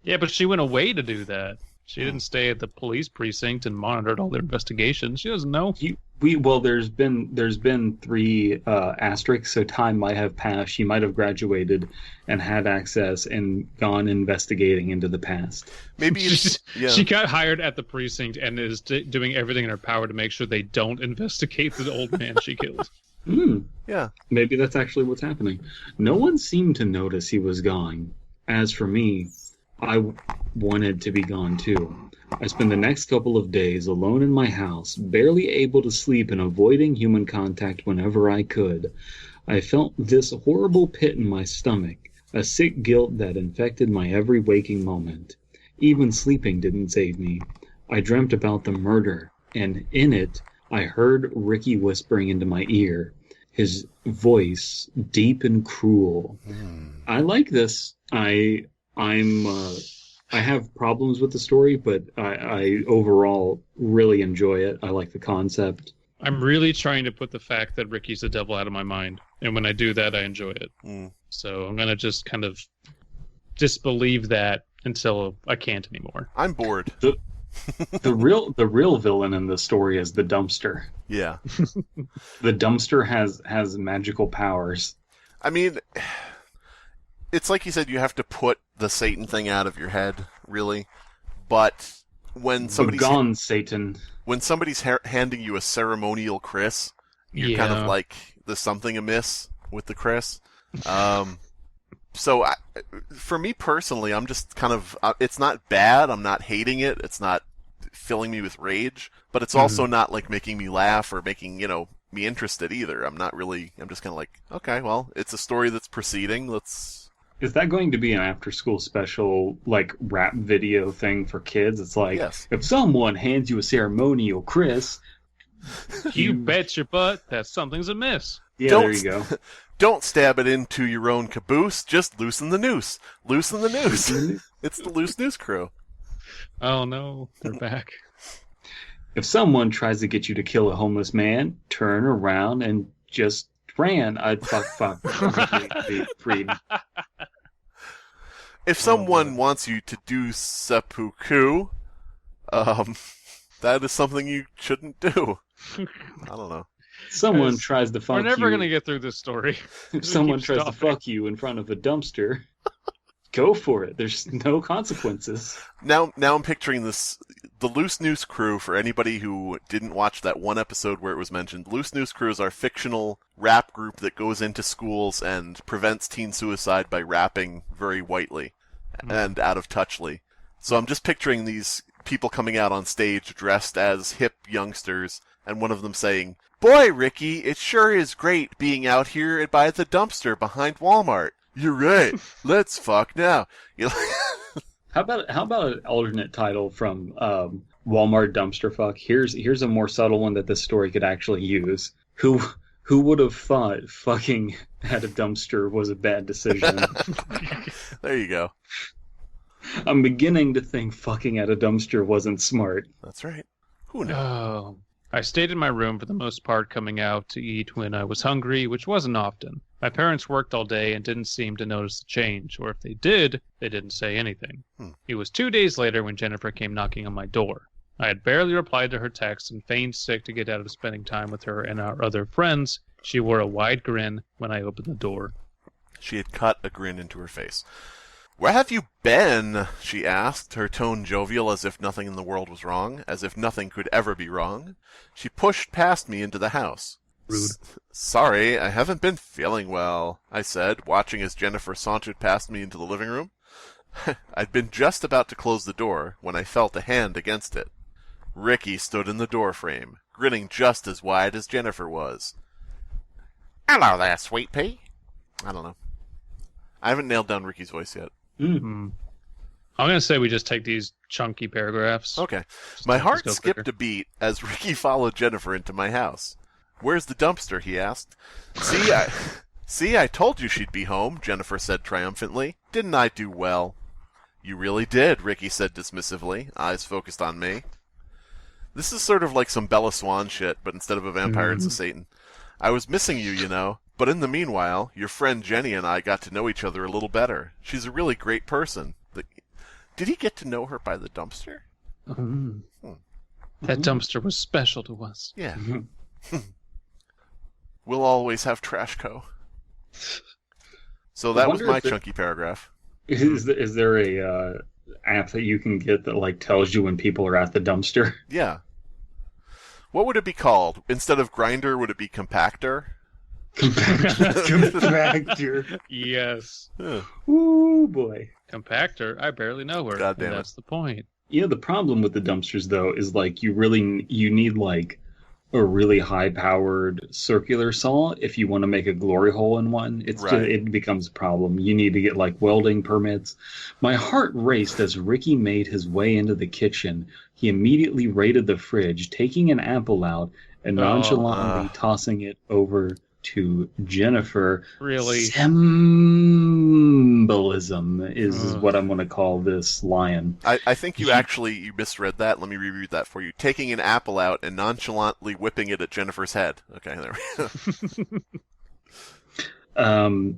[SPEAKER 4] Yeah, but she went away to do that. She didn't stay at the police precinct and monitored all their investigations. She doesn't know.
[SPEAKER 2] There's been 3 asterisks, so time might have passed. She might have graduated and had access and gone investigating into the past.
[SPEAKER 3] Maybe
[SPEAKER 4] she got hired at the precinct and is doing everything in her power to make sure they don't investigate the old man she killed.
[SPEAKER 3] Yeah.
[SPEAKER 2] Maybe that's actually what's happening. No one seemed to notice he was gone. As for me, I wanted to be gone too. I spent the next couple of days alone in my house, barely able to sleep and avoiding human contact whenever I could. I felt this horrible pit in my stomach, a sick guilt that infected my every waking moment. Even sleeping didn't save me. I dreamt about the murder, and in it, I heard Ricky whispering into my ear, his voice deep and cruel. I like this. I have problems with the story, but I overall really enjoy it. I like the concept.
[SPEAKER 4] I'm really trying to put the fact that Ricky's the devil out of my mind. And when I do that, I enjoy it. So I'm going to just kind of disbelieve that until I can't anymore.
[SPEAKER 3] I'm bored.
[SPEAKER 2] The real villain in the story is the dumpster.
[SPEAKER 3] Yeah.
[SPEAKER 2] The dumpster has magical powers.
[SPEAKER 3] I mean, it's like you said, you have to put the Satan thing out of your head, really. But when somebody's
[SPEAKER 2] gone, Satan. When
[SPEAKER 3] somebody's handing you a ceremonial Chris, you're kind of like, there's something amiss with the Chris. So for me personally, I'm just kind of, it's not bad. I'm not hating it. It's not filling me with rage, but it's also not like making me laugh or making, me interested either. I'm just kind of like, okay, well, it's a story that's proceeding.
[SPEAKER 2] Is that going to be an after-school special, like, rap video thing for kids? It's like, If someone hands you a ceremonial Chris...
[SPEAKER 4] You bet your butt that something's amiss.
[SPEAKER 2] Yeah, there you go.
[SPEAKER 3] Don't stab it into your own caboose. Just loosen the noose. Loosen the noose. It's the Loose Noose Crew.
[SPEAKER 4] Oh, no. They're back.
[SPEAKER 2] If someone tries to get you to kill a homeless man, turn around and just... ran, I'd fuck. Freed.
[SPEAKER 3] If someone wants you to do seppuku, that is something you shouldn't do. I don't know.
[SPEAKER 2] Someone tries to fuck you.
[SPEAKER 4] We're never going to get through this story.
[SPEAKER 2] If someone tries to fuck you in front of a dumpster, go for it. There's no consequences.
[SPEAKER 3] Now I'm picturing this. The Loose Noose Crew, for anybody who didn't watch that one episode where it was mentioned, Loose Noose Crew is our fictional rap group that goes into schools and prevents teen suicide by rapping very whitely and out of touchly. So I'm just picturing these people coming out on stage dressed as hip youngsters, and one of them saying, "Boy, Ricky, it sure is great being out here by the dumpster behind Wal-Mart. You're right. Let's fuck now."
[SPEAKER 2] How about an alternate title from Walmart Dumpster Fuck? Here's a more subtle one that this story could actually use. Who would have thought fucking at a dumpster was a bad decision?
[SPEAKER 3] There you go.
[SPEAKER 2] I'm beginning to think fucking at a dumpster wasn't smart.
[SPEAKER 3] That's right. Who knows?
[SPEAKER 4] Oh, I stayed in my room for the most part, coming out to eat when I was hungry, which wasn't often. My parents worked all day and didn't seem to notice the change, or if they did, they didn't say anything. It was 2 days later when Jennifer came knocking on my door. I had barely replied to her text and feigned sick to get out of spending time with her and our other friends. She wore a wide grin when I opened the door.
[SPEAKER 3] She had cut a grin into her face. "Where have you been?" she asked, her tone jovial as if nothing in the world was wrong, as if nothing could ever be wrong. She pushed past me into the house.
[SPEAKER 4] Rude.
[SPEAKER 3] "Sorry, I haven't been feeling well," I said, watching as Jennifer sauntered past me into the living room. I'd been just about to close the door when I felt a hand against it. Ricky stood in the doorframe, grinning just as wide as Jennifer was. "Hello there, sweet pea." I don't know. I haven't nailed down Ricky's voice yet.
[SPEAKER 4] I'm going to say we just take these chunky paragraphs.
[SPEAKER 3] Okay. My heart skipped a beat as Ricky followed Jennifer into my house. "Where's the dumpster?" he asked. See, I told you she'd be home," Jennifer said triumphantly. "Didn't I do well?" "You really did," Ricky said dismissively, eyes focused on me. This is sort of like some Bella Swan shit, but instead of a vampire, it's a Satan. "I was missing you, you know. But in the meanwhile, your friend Jenny and I got to know each other a little better. She's a really great person." Did he get to know her by the dumpster?
[SPEAKER 4] That dumpster was special to us.
[SPEAKER 3] Yeah. We'll always have Trash Co. So that was my chunky paragraph.
[SPEAKER 2] Is there a app that you can get that like tells you when people are at the dumpster?
[SPEAKER 3] Yeah. What would it be called? Instead of Grinder, would it be Compactor?
[SPEAKER 2] Compactor.
[SPEAKER 4] Yes.
[SPEAKER 2] Ooh, boy.
[SPEAKER 4] Compactor? I barely know her.
[SPEAKER 3] God damn it.
[SPEAKER 4] That's the point.
[SPEAKER 2] Yeah, the problem with the dumpsters, though, is like you need like a really high-powered circular saw if you want to make a glory hole in one. It becomes a problem. You need to get like welding permits. My heart raced as Ricky made his way into the kitchen. He immediately raided the fridge, taking an apple out and nonchalantly tossing it over to Jennifer.
[SPEAKER 4] Really?
[SPEAKER 2] Symbolism is what I'm going to call this lion.
[SPEAKER 3] I think you misread that. Let me reread that for you. Taking an apple out and nonchalantly whipping it at Jennifer's head. Okay, there we go.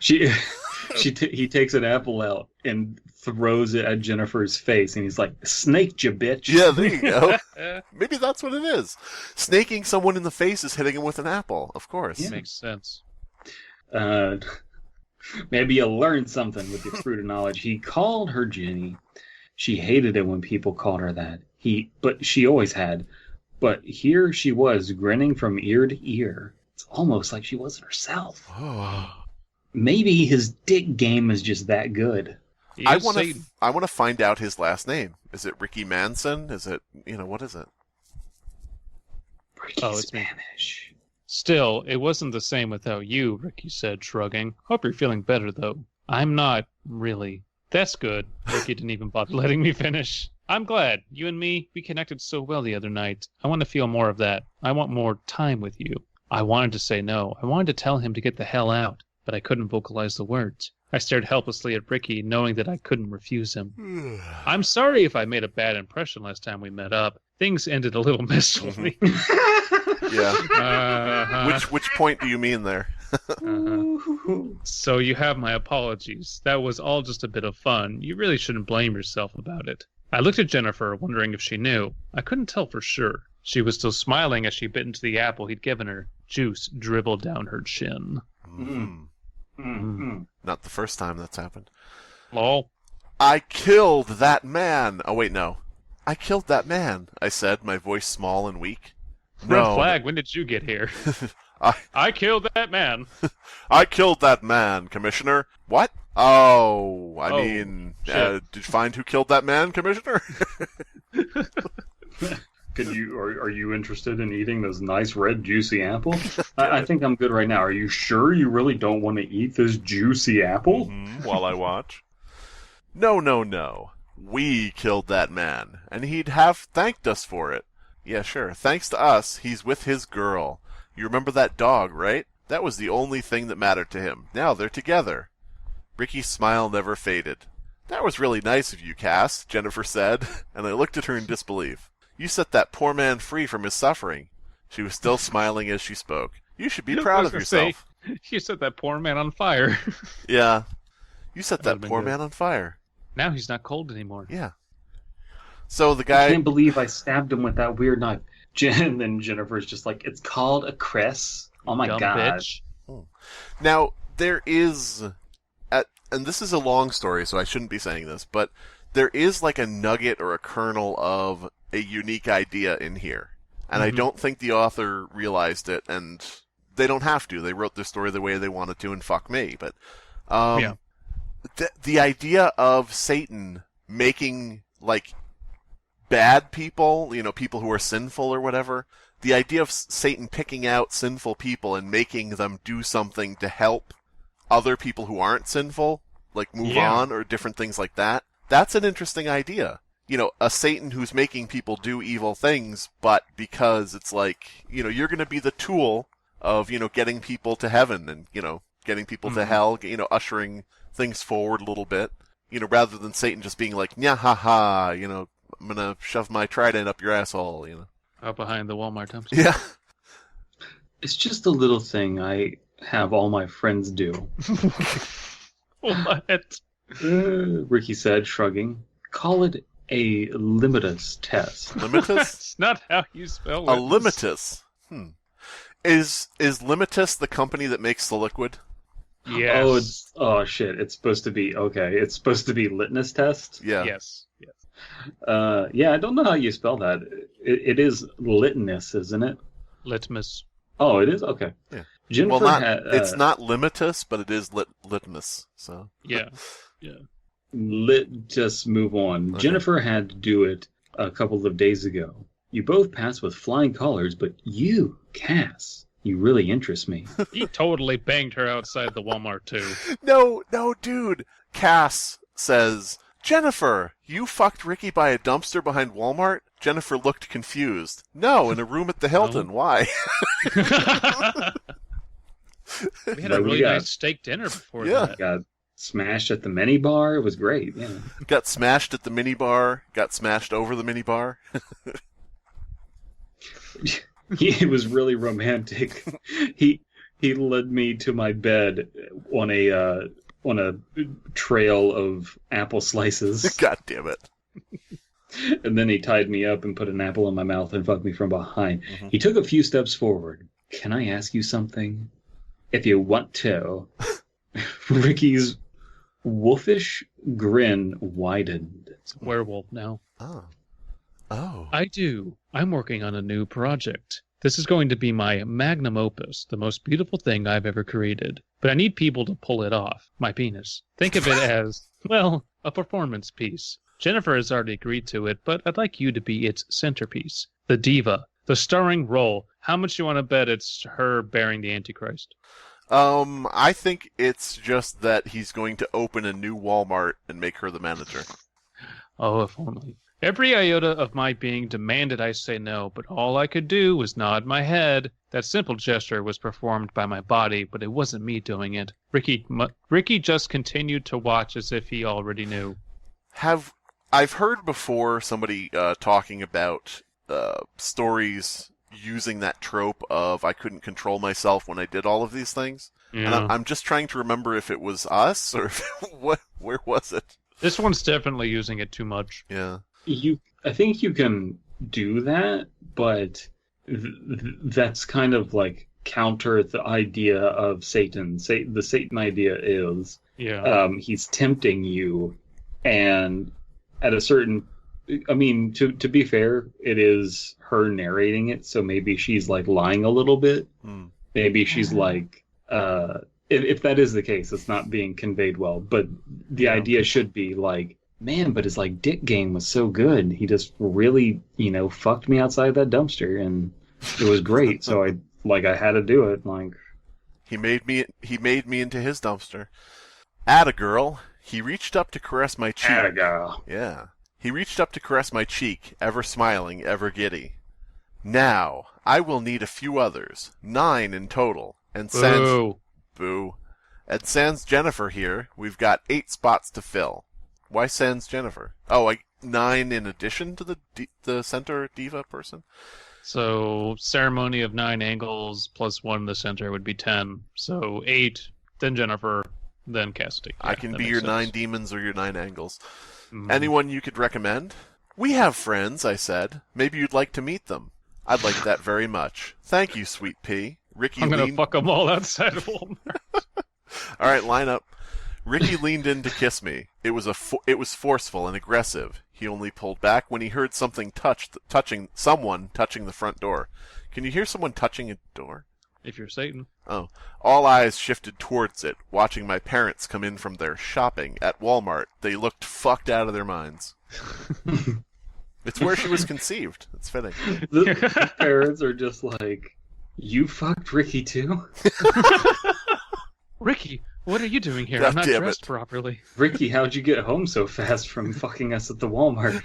[SPEAKER 2] He takes an apple out and throws it at Jennifer's face, and he's like, "Snaked you, bitch."
[SPEAKER 3] Yeah, there you go. Maybe that's what it is. Snaking someone in the face is hitting him with an apple, of course.
[SPEAKER 4] Yeah. Makes sense.
[SPEAKER 2] Maybe you'll learn something with your fruit of knowledge. He called her Jenny. She hated it when people called her that. But she always had. But here she was, grinning from ear to ear. It's almost like she wasn't herself. Maybe his dick game is just that good.
[SPEAKER 3] I want to find out his last name. Is it Ricky Manson? Is it, what is it?
[SPEAKER 2] Ricky Spanish.
[SPEAKER 4] Still, it wasn't the same without you, Ricky said, shrugging. Hope you're feeling better, though. I'm not, really. That's good. Ricky didn't even bother letting me finish. I'm glad. You and me, we connected so well the other night. I want to feel more of that. I want more time with you. I wanted to say no. I wanted to tell him to get the hell out, but I couldn't vocalize the words. I stared helplessly at Ricky, knowing that I couldn't refuse him. I'm sorry if I made a bad impression last time we met up. Things ended a little messily.
[SPEAKER 3] Yeah. Which point do you mean there?
[SPEAKER 4] So you have my apologies. That was all just a bit of fun. You really shouldn't blame yourself about it. I looked at Jennifer, wondering if she knew. I couldn't tell for sure. She was still smiling as she bit into the apple he'd given her. Juice dribbled down her chin.
[SPEAKER 3] Not the first time that's happened.
[SPEAKER 4] Lol.
[SPEAKER 3] I killed that man. Oh, wait, no. I killed that man, I said, my voice small and weak.
[SPEAKER 4] Red flag, when did you get here? I killed that man.
[SPEAKER 3] I killed that man, Commissioner. What? Oh, I mean, did you find who killed that man, Commissioner?
[SPEAKER 2] Are you interested in eating this nice red juicy apple? I think I'm good right now. Are you sure you really don't want to eat this juicy apple?
[SPEAKER 3] While I watch. No. We killed that man, and he'd have thanked us for it. Yeah, sure. Thanks to us, he's with his girl. You remember that dog, right? That was the only thing that mattered to him. Now they're together. Ricky's smile never faded. That was really nice of you, Cass, Jennifer said, and I looked at her in disbelief. You set that poor man free from his suffering. She was still smiling as she spoke. You should be proud of yourself.
[SPEAKER 4] You set that poor man on fire.
[SPEAKER 3] Yeah. You set that poor man on fire.
[SPEAKER 4] Now he's not cold anymore.
[SPEAKER 3] Yeah. So the guy...
[SPEAKER 2] I can't believe I stabbed him with that weird knife. And then Jennifer's just like, it's called a Chris. Oh my god.
[SPEAKER 4] Bitch.
[SPEAKER 3] Now, there is... and this is a long story, so I shouldn't be saying this, but there is like a nugget or a kernel of a unique idea in here. And I don't think the author realized it, and they don't have to. They wrote their story the way they wanted to, and fuck me. But the idea of Satan making, like, bad people, people who are sinful or whatever, the idea of Satan picking out sinful people and making them do something to help other people who aren't sinful, like move on or different things like that, that's an interesting idea. A Satan who's making people do evil things, but because it's like, you're going to be the tool of, getting people to heaven and, getting people to hell, ushering things forward a little bit, rather than Satan just being like, nya ha ha, I'm going to shove my trident up your asshole,
[SPEAKER 4] Out behind the Wal-Mart dumpster.
[SPEAKER 3] Yeah.
[SPEAKER 2] It's just a little thing I have all my friends do.
[SPEAKER 4] What?
[SPEAKER 2] Ricky said, shrugging. Call it a limitus test.
[SPEAKER 3] Limitus?
[SPEAKER 4] That's not how you spell
[SPEAKER 3] A
[SPEAKER 4] it.
[SPEAKER 3] limitus. Is Limitus the company that makes the liquid?
[SPEAKER 4] Yes.
[SPEAKER 2] Oh shit! It's supposed to be okay. It's supposed to be litmus test.
[SPEAKER 3] Yeah.
[SPEAKER 4] Yes.
[SPEAKER 2] Yeah. I don't know how you spell that. It is litmus, isn't it?
[SPEAKER 4] Litmus.
[SPEAKER 2] Oh, it is. Okay.
[SPEAKER 3] Yeah.
[SPEAKER 2] Jennifer
[SPEAKER 3] it's not limitus, but it is litmus. So.
[SPEAKER 4] Yeah.
[SPEAKER 2] Just move on.
[SPEAKER 3] Okay.
[SPEAKER 2] Jennifer had to do it a couple of days ago. You both passed with flying colors, but you, Cass, you really interest me.
[SPEAKER 4] He totally banged her outside the Walmart too.
[SPEAKER 3] No, dude. Cass says, Jennifer, you fucked Ricky by a dumpster behind Walmart? Jennifer looked confused. No, in a room at the Hilton.
[SPEAKER 4] No.
[SPEAKER 3] Why?
[SPEAKER 4] We had a really nice steak dinner before that.
[SPEAKER 2] Got smashed at the mini bar. It was great. Yeah.
[SPEAKER 3] Got smashed at the mini bar. Got smashed over the mini bar.
[SPEAKER 2] It was really romantic. He led me to my bed on a trail of apple slices.
[SPEAKER 3] God damn it.
[SPEAKER 2] And then he tied me up and put an apple in my mouth and fucked me from behind. He took a few steps forward. Can I ask you something? If you want to. Ricky's wolfish grin widened.
[SPEAKER 4] It's a werewolf now.
[SPEAKER 3] Oh.
[SPEAKER 4] I do. I'm working on a new project. This is going to be my magnum opus, the most beautiful thing I've ever created. But I need people to pull it off. My penis. Think of it as, well, a performance piece. Jennifer has already agreed to it, but I'd like you to be its centerpiece. The diva. The starring role. How much you want to bet it's her bearing the Antichrist?
[SPEAKER 3] I think it's just that he's going to open a new Walmart and make her the manager.
[SPEAKER 4] Oh, if only. Every iota of my being demanded I say no, but all I could do was nod my head. That simple gesture was performed by my body, but it wasn't me doing it. Ricky just continued to watch as if he already knew.
[SPEAKER 3] I've heard before somebody talking about stories using that trope of I couldn't control myself when I did all of these things.
[SPEAKER 4] Yeah.
[SPEAKER 3] And I'm just trying to remember if it was us or where was it?
[SPEAKER 4] This one's definitely using it too much.
[SPEAKER 3] Yeah.
[SPEAKER 2] I think you can do that, but that's kind of like counter the idea of Satan. The Satan idea is he's tempting you, and at a certain, I mean, to be fair, it is her narrating it, so maybe she's like lying a little bit. Maybe she's like, if that is the case, it's not being conveyed well. But the idea should be like, man, but his like dick game was so good. He just really, fucked me outside that dumpster, and it was great. So I had to do it. Like,
[SPEAKER 3] he made me into his dumpster. Atta girl. He reached up to caress my cheek.
[SPEAKER 2] Atta girl.
[SPEAKER 3] Yeah. He reached up to caress my cheek, ever smiling, ever giddy. Now, I will need a few others, 9 in total, and Boo. And sans Jennifer here, we've got 8 spots to fill. Why sans Jennifer? Oh, 9 in addition to the center diva person?
[SPEAKER 4] So ceremony of 9 angles plus 1 in the center would be 10. So 8, then Jennifer, then Cassidy. Yeah,
[SPEAKER 3] I can be your
[SPEAKER 4] sense.
[SPEAKER 3] 9 demons or your 9 angles. Anyone you could recommend? We have friends, I said. Maybe you'd like to meet them. I'd like that very much. Thank you, Sweet Pea. Ricky
[SPEAKER 4] I'm going to fuck them all outside of Walmart.
[SPEAKER 3] All right, line up. Ricky leaned in to kiss me. It was forceful and aggressive. He only pulled back when he heard someone touching the front door. Can you hear someone touching a door?
[SPEAKER 4] If you're Satan.
[SPEAKER 3] Oh. All eyes shifted towards it, watching my parents come in from their shopping at Wal-Mart. They looked fucked out of their minds. It's where she was conceived. It's fitting.
[SPEAKER 2] The parents are just like, you fucked Ricky too?
[SPEAKER 4] Ricky, what are you doing here?
[SPEAKER 3] God
[SPEAKER 4] I'm not
[SPEAKER 3] damn
[SPEAKER 4] dressed
[SPEAKER 3] it.
[SPEAKER 4] properly.
[SPEAKER 2] Ricky, how'd you get home so fast from fucking us at the Walmart?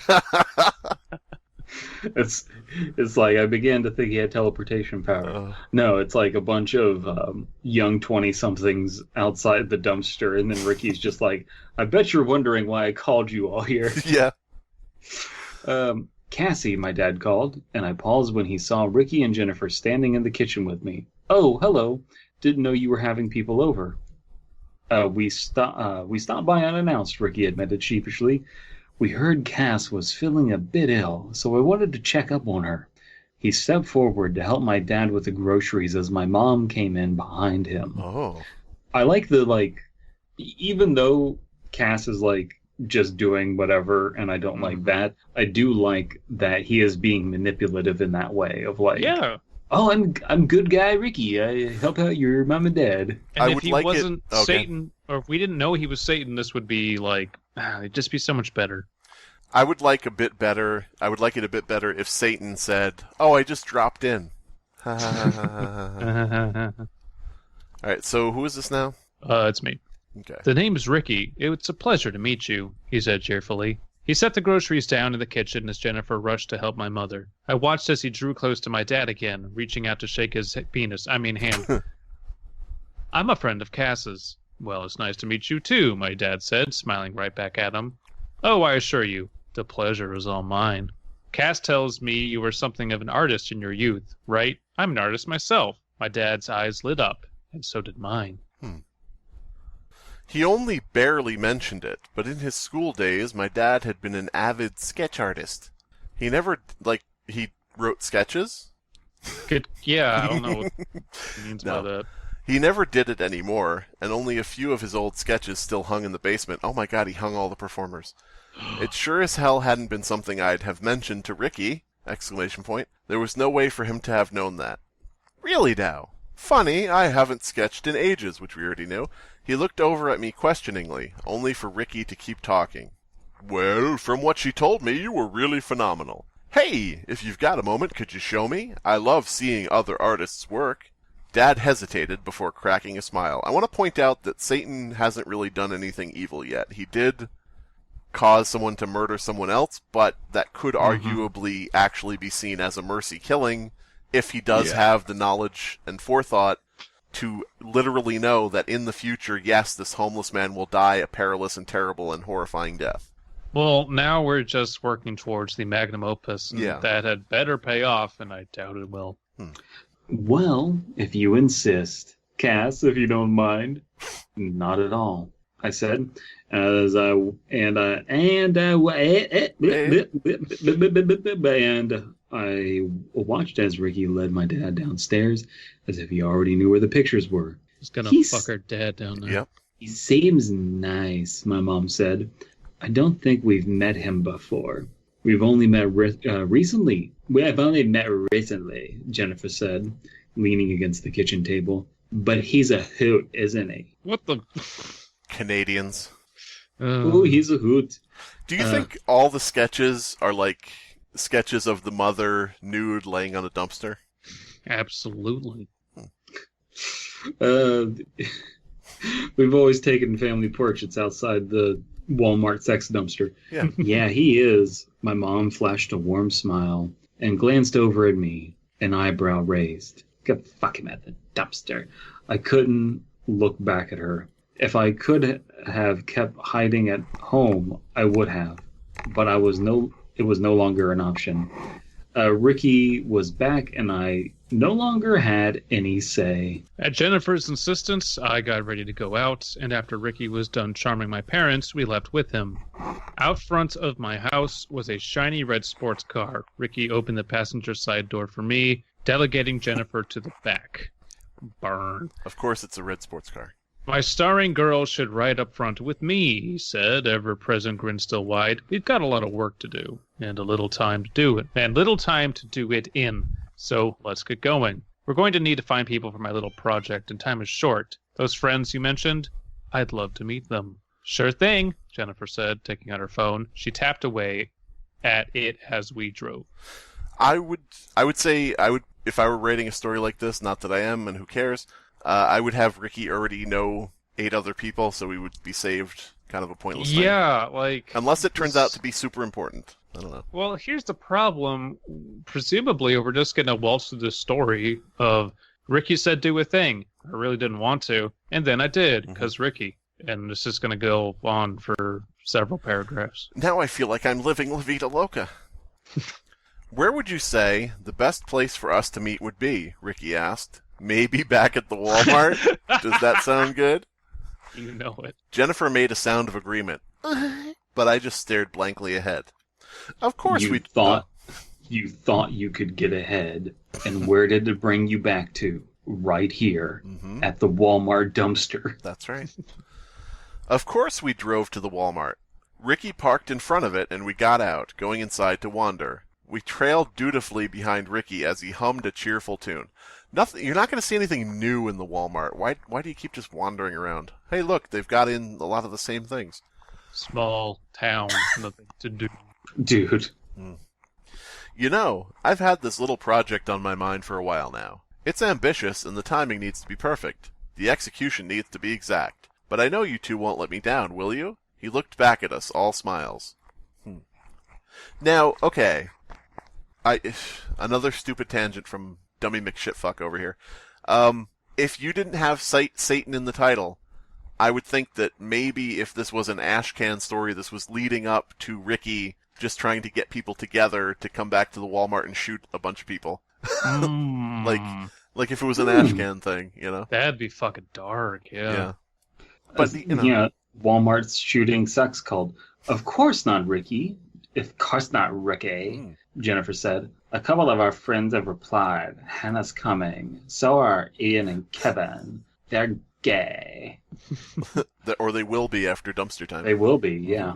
[SPEAKER 2] It's like I began to think he had teleportation power. No, it's like a bunch of young 20-somethings outside the dumpster, and then Ricky's just like, I bet you're wondering why I called you all here.
[SPEAKER 3] Yeah.
[SPEAKER 2] Cassie, my dad called, and I paused when he saw Ricky and Jennifer standing in the kitchen with me. Oh, hello. Didn't know you were having people over. We stopped by unannounced, Ricky admitted sheepishly. We heard Cass was feeling a bit ill, so I wanted to check up on her. He stepped forward to help my dad with the groceries as my mom came in behind him.
[SPEAKER 3] Oh.
[SPEAKER 2] I like even though Cass is just doing whatever, and I don't like that, I do like that he is being manipulative in that way of
[SPEAKER 4] yeah.
[SPEAKER 2] Oh, I'm good guy Ricky. I help out your mom and dad.
[SPEAKER 4] And if he wasn't Satan, or if we didn't know he was Satan, this would be it'd just be so much better.
[SPEAKER 3] I would like it a bit better if Satan said, "Oh, I just dropped in." All right, so who is this now?
[SPEAKER 4] It's me.
[SPEAKER 3] Okay.
[SPEAKER 4] The name is Ricky. It's a pleasure to meet you, he said cheerfully. He set the groceries down in the kitchen as Jennifer rushed to help my mother. I watched as he drew close to my dad again, reaching out to shake his hand. I'm a friend of Cass's. Well, it's nice to meet you too, my dad said, smiling right back at him. Oh, I assure you, the pleasure is all mine. Cass tells me you were something of an artist in your youth, right? I'm an artist myself. My dad's eyes lit up, and so did mine.
[SPEAKER 3] He only barely mentioned it, but in his school days, my dad had been an avid sketch artist. He never, he wrote sketches?
[SPEAKER 4] Yeah, I don't know what he means by that.
[SPEAKER 3] He never did it anymore, and only a few of his old sketches still hung in the basement. Oh my god, he hung all the performers. It sure as hell hadn't been something I'd have mentioned to Ricky! ! There was no way for him to have known that. Really now? Funny, I haven't sketched in ages, which we already knew. He looked over at me questioningly, only for Ricky to keep talking. Well, from what she told me, you were really phenomenal. Hey, if you've got a moment, could you show me? I love seeing other artists work. Dad hesitated before cracking a smile. I want to point out that Satan hasn't really done anything evil yet. He did cause someone to murder someone else, but that could arguably actually be seen as a mercy killing if he does have the knowledge and forethought to literally know that in the future, yes, this homeless man will die a perilous and terrible and horrifying death.
[SPEAKER 4] Well, now we're just working towards the magnum opus, and that had better pay off, and I doubt it will.
[SPEAKER 2] Well, if you insist. Cass, if you don't mind. Not at all, I said, as I watched as Ricky led my dad downstairs, as if he already knew where the pictures were.
[SPEAKER 4] He's gonna fuck her dad down there.
[SPEAKER 3] Yep.
[SPEAKER 2] He seems nice, my mom said. I don't think we've met him before. We've only met recently. I've only met recently, Jennifer said, leaning against the kitchen table. But he's a hoot, isn't he?
[SPEAKER 4] What the?
[SPEAKER 3] Canadians.
[SPEAKER 2] Oh, he's a hoot.
[SPEAKER 3] Do you think all the sketches are like sketches of the mother nude laying on a dumpster?
[SPEAKER 4] Absolutely.
[SPEAKER 2] We've always taken family portraits outside the Wal-Mart sex dumpster.
[SPEAKER 3] Yeah.
[SPEAKER 2] Yeah, he is. My mom flashed a warm smile and glanced over at me, an eyebrow raised. Go fuck him at the dumpster. I couldn't look back at her. If I could have kept hiding at home, I would have. But it was no longer an option. Ricky was back, and I no longer had any say.
[SPEAKER 4] At Jennifer's insistence, I got ready to go out, and after Ricky was done charming my parents, we left with him. Out front of my house was a shiny red sports car. Ricky opened the passenger side door for me, delegating Jennifer to the back. Burn.
[SPEAKER 3] Of course it's a red sports car.
[SPEAKER 4] My starring girl should ride up front with me, he said, ever-present grin still wide. We've got a lot of work to do, and a little time to do it, and little time to do it in. So let's get going. We're going to need to find people for my little project, and time is short. Those friends you mentioned, I'd love to meet them. Sure thing, Jennifer said, taking out her phone. She tapped away at it as we drove.
[SPEAKER 3] I would say if I were writing a story like this, not that I am, and who cares, I would have Ricky already know 8 other people, so we would be saved kind of a pointless thing.
[SPEAKER 4] Yeah, like...
[SPEAKER 3] Unless it turns out to be super important. I don't know.
[SPEAKER 4] Well, here's the problem. Presumably, we're just going to waltz through the story of Ricky said do a thing. I really didn't want to, and then I did, because Ricky. And this is going to go on for several paragraphs.
[SPEAKER 3] Now I feel like I'm living La Vida Loca. Where would you say the best place for us to meet would be? Ricky asked. Maybe back at the Wal-Mart? Does that sound good?
[SPEAKER 4] You know it.
[SPEAKER 3] Jennifer made a sound of agreement, but I just stared blankly ahead. Of course
[SPEAKER 2] you thought you could get ahead, and where did it bring you back to? Right here, at the Walmart dumpster.
[SPEAKER 3] That's right. Of course we drove to the Walmart. Ricky parked in front of it, and we got out, going inside to wander. We trailed dutifully behind Ricky as he hummed a cheerful tune. Nothing. You're not going to see anything new in the Walmart. Why do you keep just wandering around? Hey, look, they've got in a lot of the same things.
[SPEAKER 4] Small town, nothing to do.
[SPEAKER 2] Dude.
[SPEAKER 3] You know, I've had this little project on my mind for a while now. It's ambitious, and the timing needs to be perfect. The execution needs to be exact. But I know you two won't let me down, will you? He looked back at us, all smiles. Now, okay. Another stupid tangent from Dummy McShitfuck over here. If you didn't have Satan in the title, I would think that maybe if this was an Ashcan story, this was leading up to Ricky just trying to get people together to come back to the Walmart and shoot a bunch of people. Like if it was an Ashcan thing, you know?
[SPEAKER 4] That'd be fucking dark, yeah.
[SPEAKER 3] But, you know.
[SPEAKER 2] Yeah, Walmart's shooting sex cult. Of course not, Ricky. Of course not, Ricky, Jennifer said. A couple of our friends have replied. Hannah's coming. So are Ian and Kevin. They're gay.
[SPEAKER 3] Or they will be after dumpster time.
[SPEAKER 2] They will be, yeah.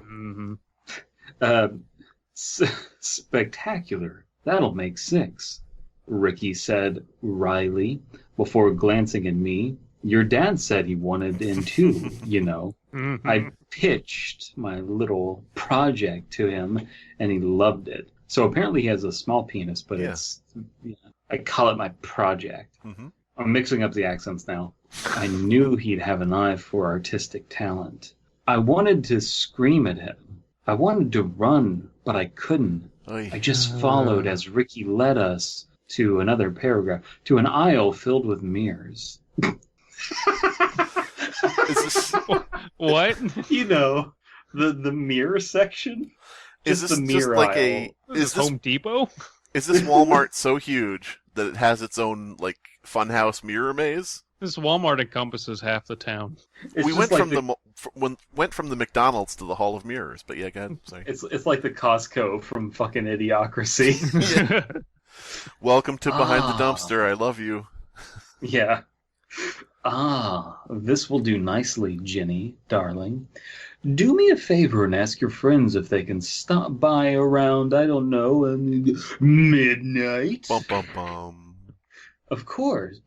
[SPEAKER 2] Spectacular. That'll make 6, Ricky said wryly, before glancing at me. Your dad said he wanted in too, you know. I pitched my little project to him, and he loved it. So apparently he has a small penis, but it's... I call it my project. I'm mixing up the accents now. I knew he'd have an eye for artistic talent. I wanted to scream at him. I wanted to run, but I couldn't. I just followed as Ricky led us to another paragraph, to an aisle filled with mirrors.
[SPEAKER 3] Is this...
[SPEAKER 4] What?
[SPEAKER 2] You know, the mirror section?
[SPEAKER 3] Is this
[SPEAKER 2] the mirror
[SPEAKER 3] just like
[SPEAKER 2] aisle.
[SPEAKER 4] Is this Home Depot?
[SPEAKER 3] Is this Walmart so huge that it has its own, like, funhouse mirror maze?
[SPEAKER 4] This Walmart encompasses half the town.
[SPEAKER 3] We went went from the McDonald's to the Hall of Mirrors, but yeah, go ahead. Sorry.
[SPEAKER 2] It's like the Costco from fucking Idiocracy.
[SPEAKER 3] Welcome to Behind the Dumpster. I love you.
[SPEAKER 2] Yeah. This will do nicely, Jenny, darling. Do me a favor and ask your friends if they can stop by around, I don't know, midnight.
[SPEAKER 3] Bum, bum, bum.
[SPEAKER 2] Of course.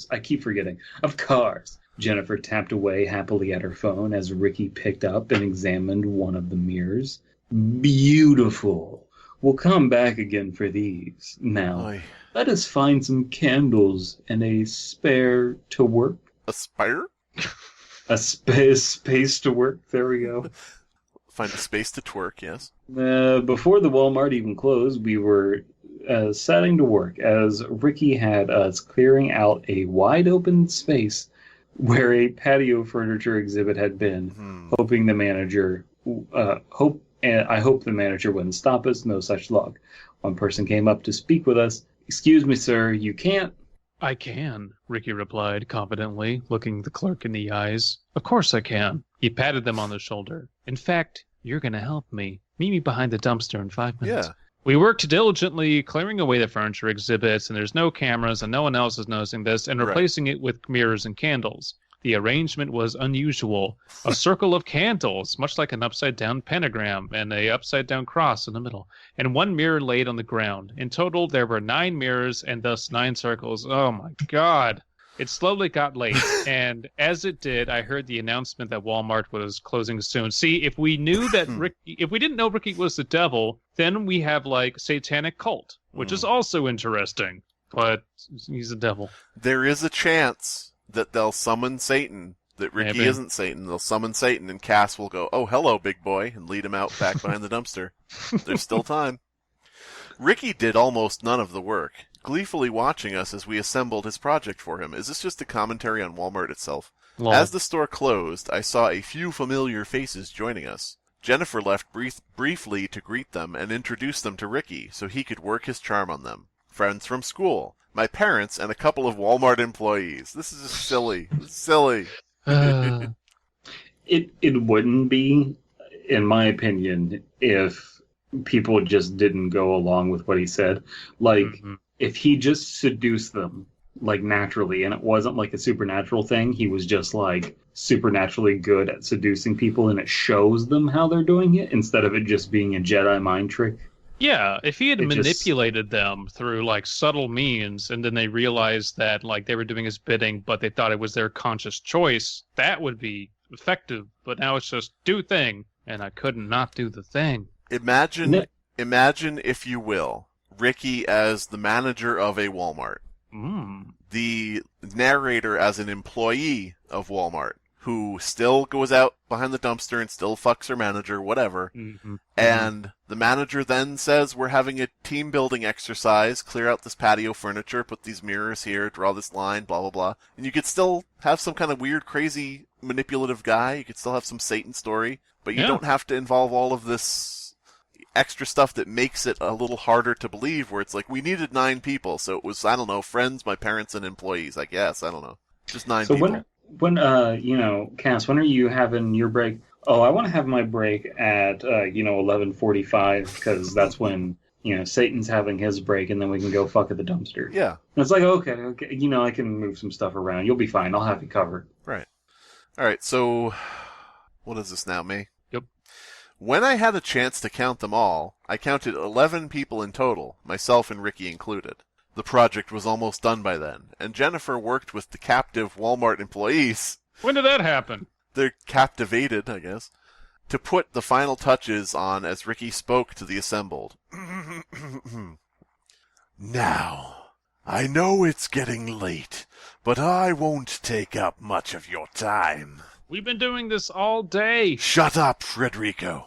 [SPEAKER 2] I keep forgetting. Of course. Jennifer tapped away happily at her phone as Ricky picked up and examined one of the mirrors. Beautiful. We'll come back again for these. Now, let us find some candles and a spare to work.
[SPEAKER 3] A spare?
[SPEAKER 2] A space to work. There we go.
[SPEAKER 3] Find a space to twerk, yes.
[SPEAKER 2] Before the Walmart even closed, we were setting to work as Ricky had us clearing out a wide open space where a patio furniture exhibit had been, I hope the manager wouldn't stop us. No such luck. One person came up to speak with us. "Excuse me, sir, you can't."
[SPEAKER 4] "I can," Ricky replied confidently, looking the clerk in the eyes. "Of course I can." He patted them on the shoulder. "In fact, you're going to help me. Meet me behind the dumpster in 5 minutes."
[SPEAKER 3] Yeah.
[SPEAKER 4] We worked diligently clearing away the furniture exhibits, and there's no cameras, and no one else is noticing this, and replacing it with mirrors and candles. The arrangement was unusual. A circle of candles, much like an upside-down pentagram, and a upside-down cross in the middle, and one mirror laid on the ground. In total, there were 9 mirrors, and thus 9 circles. Oh my god. It slowly got late, and as it did, I heard the announcement that Wal-Mart was closing soon. See, if we knew that if we didn't know Ricky was the devil, then we have, like, satanic cult, which is also interesting. But he's a devil.
[SPEAKER 3] There is a chance that they'll summon Satan, that Ricky isn't Satan. They'll summon Satan, and Cass will go, "Oh, hello, big boy," and lead him out back behind the dumpster. There's still time. Ricky did almost none of the work, gleefully watching us as we assembled his project for him. Is this just a commentary on Wal-Mart itself?
[SPEAKER 4] Lol.
[SPEAKER 3] As the store closed, I saw a few familiar faces joining us. Jennifer left briefly to greet them and introduce them to Ricky so he could work his charm on them. Friends from school, my parents, and a couple of Wal-Mart employees. This is just silly. It's silly.
[SPEAKER 2] It wouldn't be, in my opinion, if people just didn't go along with what he said. Like, if he just seduced them, like, naturally, and it wasn't like a supernatural thing, he was just, like, supernaturally good at seducing people, and it shows them how they're doing it, instead of it just being a Jedi mind trick.
[SPEAKER 4] Yeah, if he had manipulated them through, like, subtle means, and then they realized that, like, they were doing his bidding, but they thought it was their conscious choice, that would be effective. But now it's just, do thing, and I couldn't not do the thing.
[SPEAKER 3] Imagine, if you will, Ricky as the manager of a Wal-Mart. The narrator as an employee of Wal-Mart, who still goes out behind the dumpster and still fucks her manager, whatever. And the manager then says, "We're having a team building exercise, clear out this patio furniture, put these mirrors here, draw this line, blah, blah, blah." And you could still have some kind of weird, crazy, manipulative guy. You could still have some Satan story, but you don't have to involve all of this extra stuff that makes it a little harder to believe, where it's like, we needed 9 people, so it was, I don't know, friends, my parents, and employees, I guess. I don't know. Just 9 people.
[SPEAKER 2] So when Cass, when are you having your break? Oh, I want to have my break at 11:45, because that's when Satan's having his break, and then we can go fuck at the dumpster.
[SPEAKER 3] Yeah.
[SPEAKER 2] And it's like, okay, I can move some stuff around. You'll be fine. I'll have you covered.
[SPEAKER 3] Right. All right. So, what is this now, May?
[SPEAKER 4] Yep.
[SPEAKER 3] When I had a chance to count them all, I counted 11 people in total, myself and Ricky included. The project was almost done by then, and Jennifer worked with the captive Wal-Mart employees.
[SPEAKER 4] When did that happen?
[SPEAKER 3] They're captivated, I guess, to put the final touches on as Ricky spoke to the assembled. "Now, I know it's getting late, but I won't take up much of your time."
[SPEAKER 4] "We've been doing this all day."
[SPEAKER 3] "Shut up, Frederico.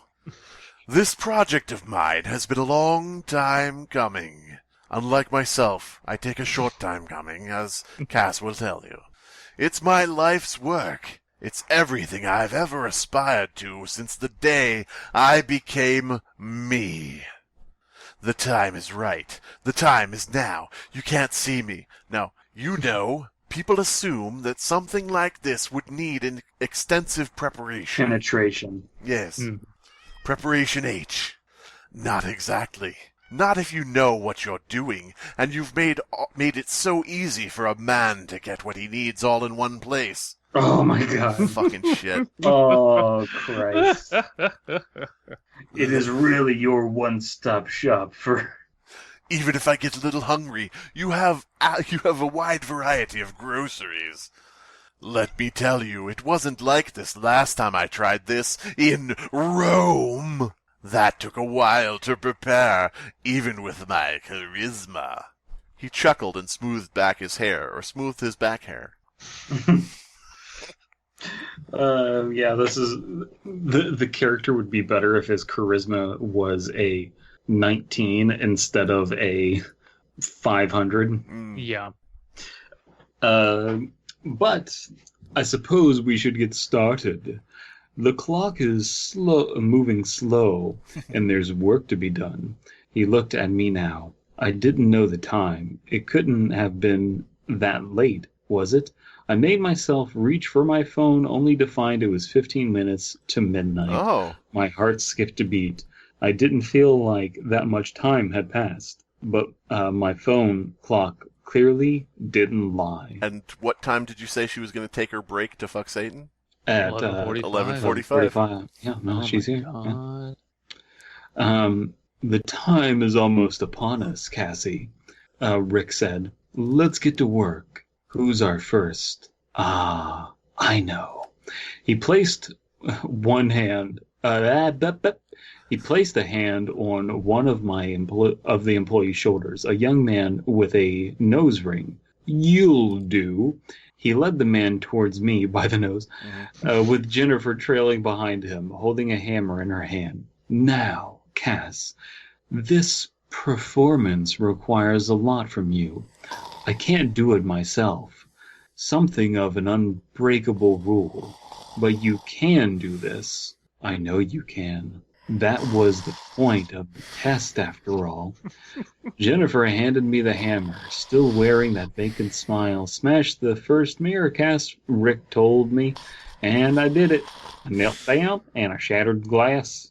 [SPEAKER 3] This project of mine has been a long time coming. Unlike myself, I take a short time coming, as Cass will tell you. It's my life's work. It's everything I've ever aspired to since the day I became me. The time is right. The time is now. You can't see me. Now, you know, people assume that something like this would need an extensive preparation."
[SPEAKER 2] Penetration.
[SPEAKER 3] Yes. Preparation H. Not exactly. Not if you know what you're doing, and you've made it so easy for a man to get what he needs all in one place.
[SPEAKER 2] Oh my god.
[SPEAKER 3] Fucking shit.
[SPEAKER 2] Oh, Christ. It is really your one-stop shop for...
[SPEAKER 3] Even if I get a little hungry, you have a wide variety of groceries. Let me tell you, it wasn't like this last time I tried this in Rome. That took a while to prepare, even with my charisma. He chuckled and smoothed back his hair, or smoothed his back hair.
[SPEAKER 2] This is... The character would be better if his charisma was a 19 instead of a 500.
[SPEAKER 4] Yeah.
[SPEAKER 2] But I suppose we should get started. The clock is moving slow, and there's work to be done. He looked at me now. I didn't know the time. It couldn't have been that late, was it? I made myself reach for my phone only to find it was 15 minutes to midnight.
[SPEAKER 3] Oh.
[SPEAKER 2] My heart skipped a beat. I didn't feel like that much time had passed, but my phone clock clearly didn't lie.
[SPEAKER 3] And what time did you say she was going to take her break to fuck Satan?
[SPEAKER 2] At
[SPEAKER 3] 11:45.
[SPEAKER 2] Yeah, no, she's here. Yeah. The time is almost upon us, Cassie, Rick said. Let's get to work. Who's our first? Ah, I know. He placed one hand. He placed a hand on one of the employee's shoulders, a young man with a nose ring. You'll do. He led the man towards me by the nose, with Jennifer trailing behind him, holding a hammer in her hand. Now, Cass, this performance requires a lot from you. I can't do it myself. Something of an unbreakable rule. But you can do this. I know you can. That was the point of the test, after all. Jennifer handed me the hammer, still wearing that vacant smile. Smashed the first mirror, Cass, Rick told me. And I did it. I knelt down and I shattered glass.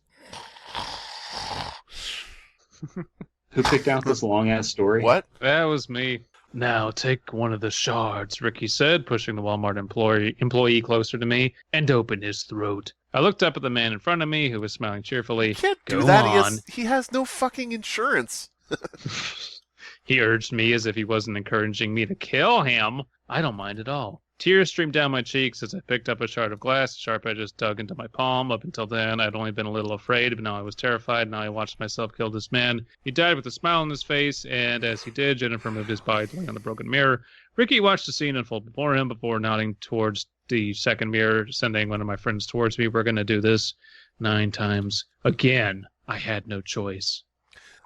[SPEAKER 2] Who picked out this long-ass story?
[SPEAKER 3] What?
[SPEAKER 4] That was me. Now take one of the shards, Ricky said, pushing the Wal-Mart employee closer to me, and open his throat. I looked up at the man in front of me, who was smiling cheerfully.
[SPEAKER 3] You can't do
[SPEAKER 4] Go
[SPEAKER 3] that.
[SPEAKER 4] on.
[SPEAKER 3] He has no fucking insurance.
[SPEAKER 4] He urged me as if he wasn't encouraging me to kill him. I don't mind at all. Tears streamed down my cheeks as I picked up a shard of glass. The sharp edges dug into my palm. Up until then, I'd only been a little afraid, but now I was terrified. Now I watched myself kill this man. He died with a smile on his face, and as he did, Jennifer moved his body to lay on the broken mirror. Ricky watched the scene unfold before him before nodding towards the second mirror, sending one of my friends towards me. We're going to do this 9 times. Again, I had no choice.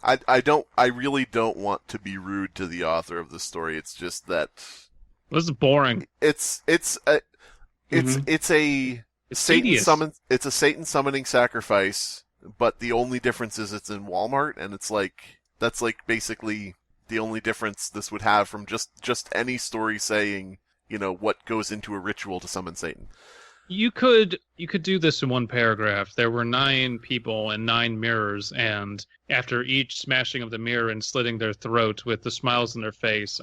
[SPEAKER 3] I really don't want to be rude to the author of the story. It's just that
[SPEAKER 4] This is boring.
[SPEAKER 3] it's a Satan summon. It's a Satan summoning sacrifice, but the only difference is it's in Wal-Mart, and it's like that's like basically the only difference this would have from just any story saying, you know, what goes into a ritual to summon Satan.
[SPEAKER 4] You could do this in one paragraph. There were 9 people and 9 mirrors, and after each smashing of the mirror and slitting their throat with the smiles on their face,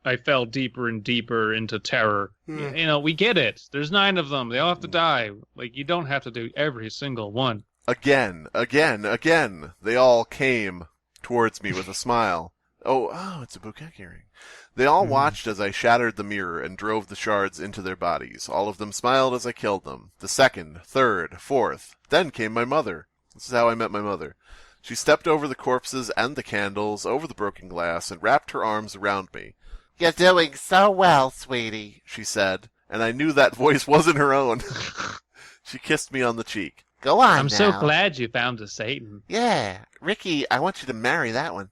[SPEAKER 4] I fell deeper and deeper into terror. You know, we get it. There's 9 of them. They all have to die. Like, you don't have to do every single one.
[SPEAKER 3] Again. They all came towards me with a smile. Oh, it's a bouquet earring. They all watched as I shattered the mirror and drove the shards into their bodies. All of them smiled as I killed them. The second, third, fourth. Then came my mother. This is how I met my mother. She stepped over the corpses and the candles, over the broken glass, and wrapped her arms around me. You're doing so well, sweetie, she said, and I knew that voice wasn't her own. She kissed me on the cheek. Go on
[SPEAKER 4] I'm
[SPEAKER 3] now.
[SPEAKER 4] so glad you found a Satan.
[SPEAKER 3] Yeah, Ricky, I want you to marry that one.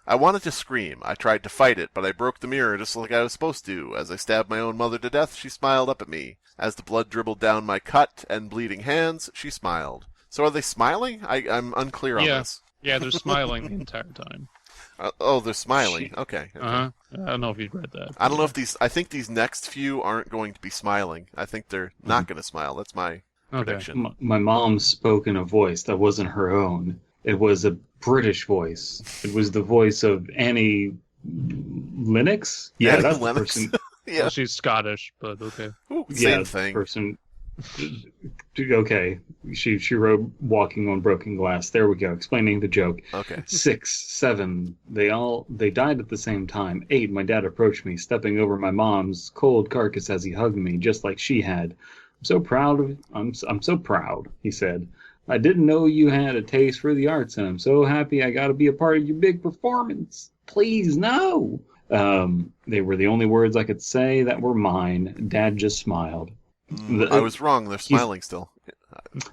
[SPEAKER 3] I wanted to scream. I tried to fight it, but I broke the mirror just like I was supposed to. As I stabbed my own mother to death, she smiled up at me. As the blood dribbled down my cut and bleeding hands, she smiled. So are they smiling? I'm unclear on this.
[SPEAKER 4] Yeah, they're smiling the entire time.
[SPEAKER 3] They're smiling. Okay.
[SPEAKER 4] I don't know if you've read that.
[SPEAKER 3] I don't know if I think these next few aren't going to be smiling. I think they're not going to smile. That's my prediction.
[SPEAKER 2] My mom spoke in a voice that wasn't her own. It was a British voice. It was the voice of Annie Lennox. Yeah,
[SPEAKER 3] Annie
[SPEAKER 2] that's
[SPEAKER 3] Lennox.
[SPEAKER 2] the person.
[SPEAKER 4] Well, she's Scottish, but okay.
[SPEAKER 3] Ooh, same thing.
[SPEAKER 2] Person. Okay, she wrote "Walking on Broken Glass." There we go, explaining the joke.
[SPEAKER 3] Okay.
[SPEAKER 2] 6, 7. They died at the same time. 8. My dad approached me, stepping over my mom's cold carcass as he hugged me, just like she had. I'm so proud. I'm so proud. He said. I didn't know you had a taste for the arts, and I'm so happy I got to be a part of your big performance. Please, no. They were the only words I could say that were mine. Dad just smiled.
[SPEAKER 3] I was wrong. They're smiling still.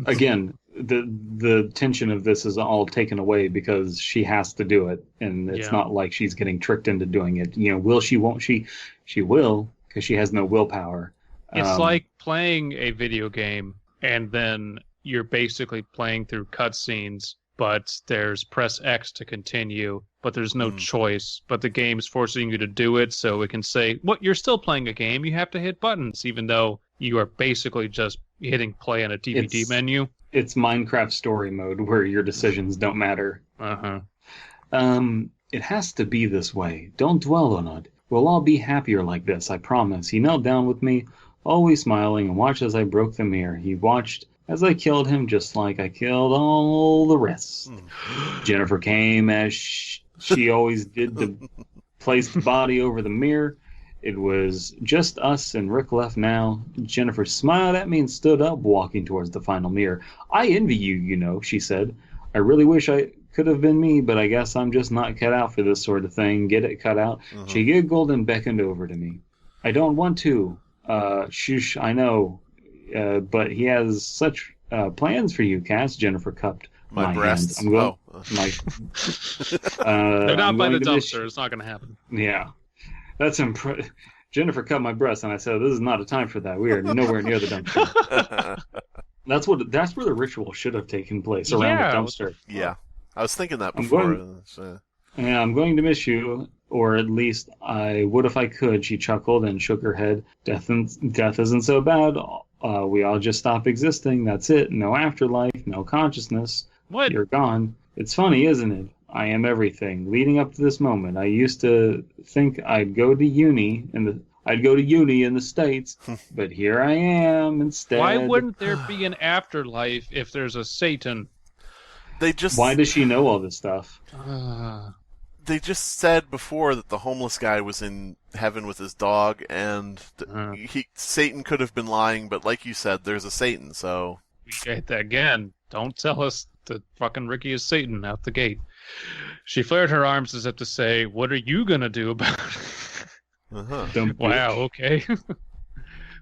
[SPEAKER 2] Again, the tension of this is all taken away because she has to do it, and it's not like she's getting tricked into doing it. You know, will she? Won't she? She will, because she has no willpower.
[SPEAKER 4] It's like playing a video game, and then you're basically playing through cutscenes, but there's press X to continue, but there's no choice. But the game's forcing you to do it, so it can say, "What? You're still playing a game. You have to hit buttons," even though you are basically just hitting play on a DVD menu.
[SPEAKER 2] It's Minecraft story mode where your decisions don't matter. It has to be this way. Don't dwell on it. We'll all be happier like this, I promise. He knelt down with me, always smiling, and watched as I broke the mirror. He watched as I killed him, just like I killed all the rest. Jennifer came as she always did to place the body over the mirror. It was just us and Rick left now. Jennifer smiled at me and stood up, walking towards the final mirror. "I envy you, you know," she said. "I really wish I could have been me, but I guess I'm just not cut out for this sort of thing. Get it cut out?" She giggled and beckoned over to me. "I don't want to. Shush, I know. But he has such plans for you, Cass." Jennifer cupped my
[SPEAKER 3] breasts.
[SPEAKER 2] Hand. I'm going,
[SPEAKER 4] They're not by the dumpster. It's not going to happen.
[SPEAKER 2] Yeah. That's Jennifer cut my breasts, and I said, "This is not a time for that. We are nowhere near the dumpster." That's where the ritual should have taken place, around the dumpster.
[SPEAKER 3] Yeah. I was thinking that before.
[SPEAKER 2] I'm going to miss you, or at least I would if I could. She chuckled and shook her head. Death isn't so bad. We all just stop existing. That's it. No afterlife, no consciousness.
[SPEAKER 4] What?
[SPEAKER 2] You're gone. It's funny, isn't it? I am everything. Leading up to this moment, I used to think I'd go to uni in the States, but here I am instead.
[SPEAKER 4] Why wouldn't there be an afterlife if there's a Satan?
[SPEAKER 2] Why does she know all this stuff?
[SPEAKER 3] They just said before that the homeless guy was in heaven with his dog, and Satan could have been lying, but like you said, there's a Satan, so...
[SPEAKER 4] Again, don't tell us that fucking Ricky is Satan out the gate. She flared her arms as if to say, "What are you gonna do about it?" Wow, okay.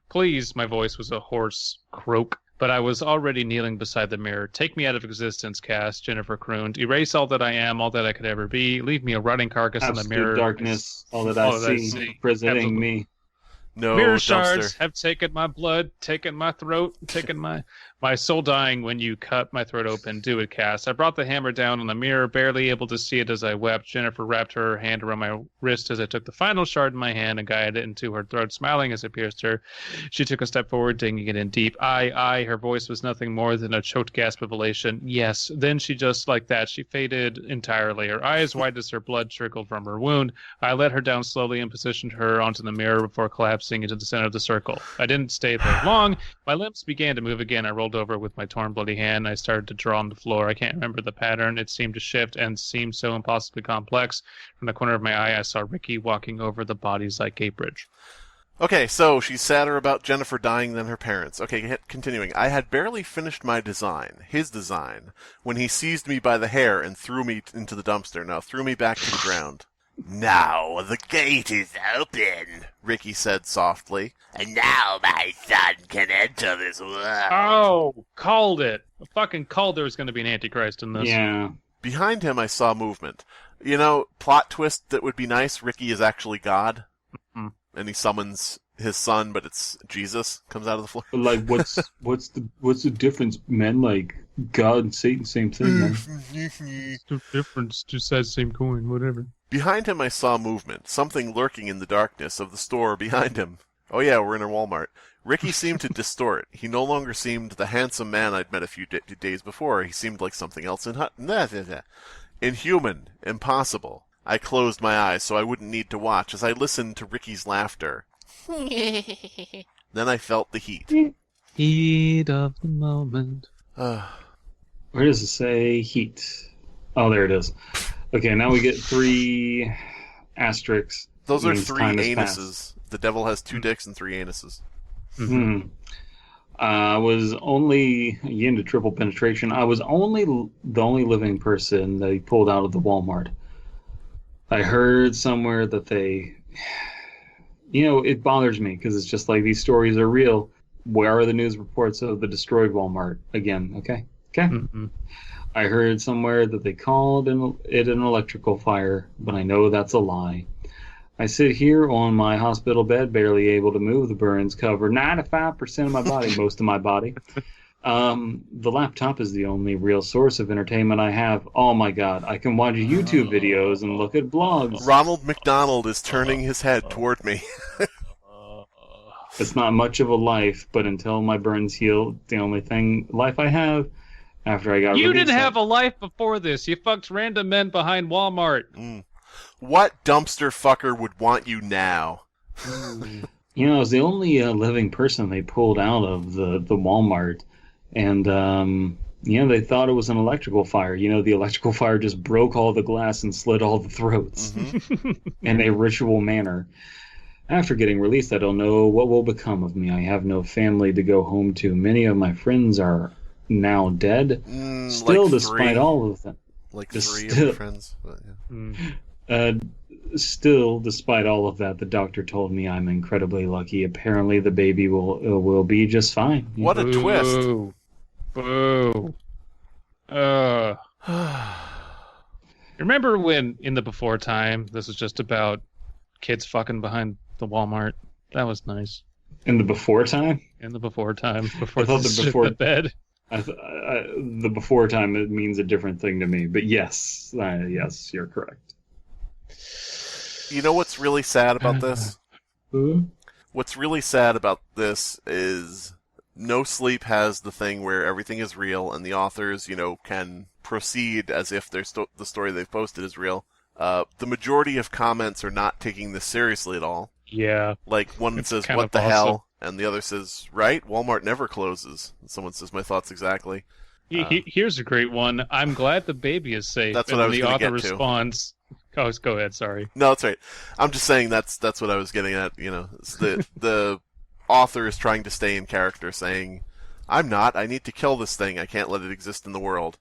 [SPEAKER 4] "Please," my voice was a hoarse croak. But I was already kneeling beside the mirror. "Take me out of existence, Cass," Jennifer crooned. "Erase all that I am, all that I could ever be. Leave me a rotting carcass in the mirror.
[SPEAKER 2] Darkness, all that I see, presenting me.
[SPEAKER 3] No,
[SPEAKER 4] mirror
[SPEAKER 3] dumpster.
[SPEAKER 4] shards have taken my blood, taken my throat, taken my soul dying when you cut my throat open. Do it, Cass." I brought the hammer down on the mirror, barely able to see it as I wept. Jennifer wrapped her hand around my wrist as I took the final shard in my hand and guided it into her throat, smiling as it pierced her. She took a step forward, digging it in deep. I, her voice was nothing more than a choked gasp of elation. Yes. Then she just like that, she faded entirely. Her eyes wide as her blood trickled from her wound. I let her down slowly and positioned her onto the mirror before collapsing into the center of the circle. I didn't stay there long. My limbs began to move again. I rolled over with my torn, bloody hand. I started to draw on the floor. I can't remember the pattern. It seemed to shift and seemed so impossibly complex. From the corner of my eye, I saw Ricky walking over the bodies like a bridge.
[SPEAKER 3] Okay, so she's sadder about Jennifer dying than her parents. Okay, continuing. "I had barely finished my design, his design, when he seized me by the hair and threw me into the dumpster. Now, threw me back to the ground. Now the gate is open," Ricky said softly, "and now my son can enter this world."
[SPEAKER 4] Oh, called it. I fucking called there was going to be an Antichrist in this.
[SPEAKER 2] Yeah.
[SPEAKER 3] Behind him, I saw movement. Plot twist that would be nice. Ricky is actually God, and he summons his son, but it's Jesus comes out of the floor.
[SPEAKER 2] Like, what's the difference, man? Like, God and Satan, same thing, man.
[SPEAKER 4] No difference. Two sides, same coin. Whatever.
[SPEAKER 3] Behind him, I saw movement, something lurking in the darkness of the store behind him. Oh yeah, we're in a Wal-Mart. Ricky seemed to distort. He no longer seemed the handsome man I'd met a few days before. He seemed like something else inhuman, impossible. I closed my eyes so I wouldn't need to watch as I listened to Ricky's laughter. Then I felt the heat.
[SPEAKER 4] Heat of the moment.
[SPEAKER 2] Where does it say heat? Oh, there it is. Okay, now we get 3 asterisks.
[SPEAKER 3] Those are 3 anuses. The devil has 2 dicks and 3 anuses.
[SPEAKER 2] I was only into triple penetration. I was the only living person that he pulled out of the Wal-Mart. I heard somewhere that they, it bothers me because it's just like these stories are real. Where are the news reports of the destroyed Wal-Mart again? Okay. I heard somewhere that they called it an electrical fire, but I know that's a lie. I sit here on my hospital bed, barely able to move. The burns cover 95% of my body, most of my body. The laptop is the only real source of entertainment I have. Oh my god, I can watch YouTube videos and look at blogs.
[SPEAKER 3] Ronald McDonald is turning his head toward me.
[SPEAKER 2] It's not much of a life, but until my burns heal, the only life I have after I got released.
[SPEAKER 4] You didn't have a life before this. You fucked random men behind Wal-Mart.
[SPEAKER 3] What dumpster fucker would want you now?
[SPEAKER 2] You know, I was the only living person they pulled out of the Wal-Mart. And, they thought it was an electrical fire. You know, the electrical fire just broke all the glass and slit all the throats in a ritual manner. After getting released, I don't know what will become of me. I have no family to go home to. Many of my friends are now dead. Still,
[SPEAKER 3] like
[SPEAKER 2] despite all of that.
[SPEAKER 3] Like three of your friends. But, yeah.
[SPEAKER 2] Still, despite all of that, the doctor told me I'm incredibly lucky. Apparently, the baby will be just fine.
[SPEAKER 3] What a twist!
[SPEAKER 4] Boo! Remember when, in the before time, this was just about kids fucking behind the Walmart? That was nice.
[SPEAKER 2] In the before time?
[SPEAKER 4] In the before time, before
[SPEAKER 2] I thought
[SPEAKER 4] the before bed.
[SPEAKER 2] The before time, it means a different thing to me. But yes, you're correct.
[SPEAKER 3] You know what's really sad about this? What's really sad about this is No Sleep has the thing where everything is real, and the authors, can proceed as if the story they've posted is real. The majority of comments are not taking this seriously at all.
[SPEAKER 4] Yeah.
[SPEAKER 3] Like, one says, "What the hell?" and the other says, "Right? Walmart never closes." And someone says, "My thoughts exactly."
[SPEAKER 4] Here's a great one. "I'm glad the baby is safe."
[SPEAKER 3] That's what I was going to get to.
[SPEAKER 4] The author responds... Oh, go ahead, sorry.
[SPEAKER 3] No, that's right. I'm just saying that's what I was getting at. It's the author is trying to stay in character, saying, "I'm not. I need to kill this thing. I can't let it exist in the world."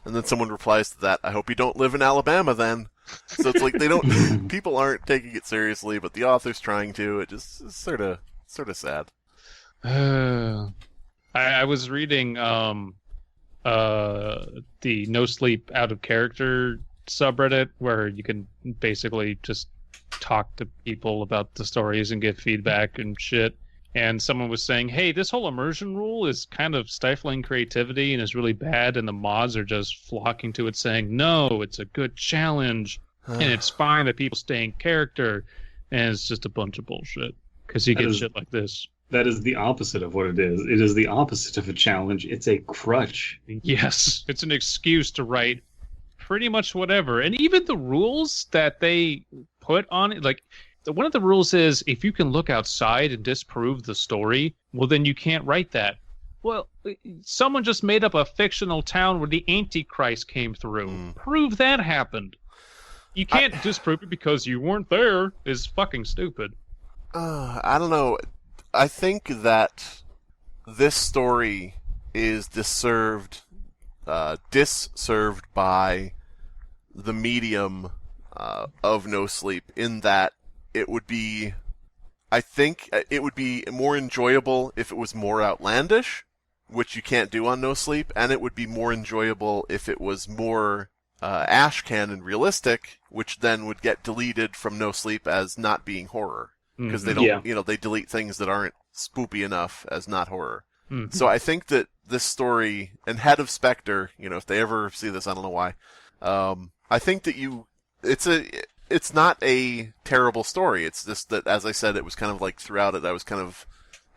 [SPEAKER 3] And then someone replies to that, "I hope you don't live in Alabama then." So it's like they don't. People aren't taking it seriously, but the author's trying to. It just is sort of sad.
[SPEAKER 4] I was reading the No Sleep Out of Character subreddit, where you can basically just talk to people about the stories and get feedback and shit. And someone was saying, "Hey, this whole immersion rule is kind of stifling creativity and is really bad," and the mods are just flocking to it saying, "No, it's a good challenge and it's fine that people stay in character." And it's just a bunch of bullshit because you get shit like this.
[SPEAKER 2] That is the opposite of what it is. It is the opposite of a challenge. It's a crutch.
[SPEAKER 4] Yes, it's an excuse to write pretty much whatever. And even the rules that they put on it, like one of the rules is if you can look outside and disprove the story, well, then you can't write that. Well, someone just made up a fictional town where the Antichrist came through. Prove that happened. You can't disprove it because you weren't there. Is fucking stupid.
[SPEAKER 3] I don't know. I think that this story is disserved by the medium of No Sleep, in that I think it would be more enjoyable if it was more outlandish, which you can't do on No Sleep, and it would be more enjoyable if it was more Ash Canon realistic, which then would get deleted from No Sleep as not being horror, because they don't, they delete things that aren't spoopy enough as not horror. So I think that this story, and Head of Spectre, if they ever see this, I don't know why. I think that it's not a terrible story. It's just that, as I said, it was kind of like throughout it, I was kind of,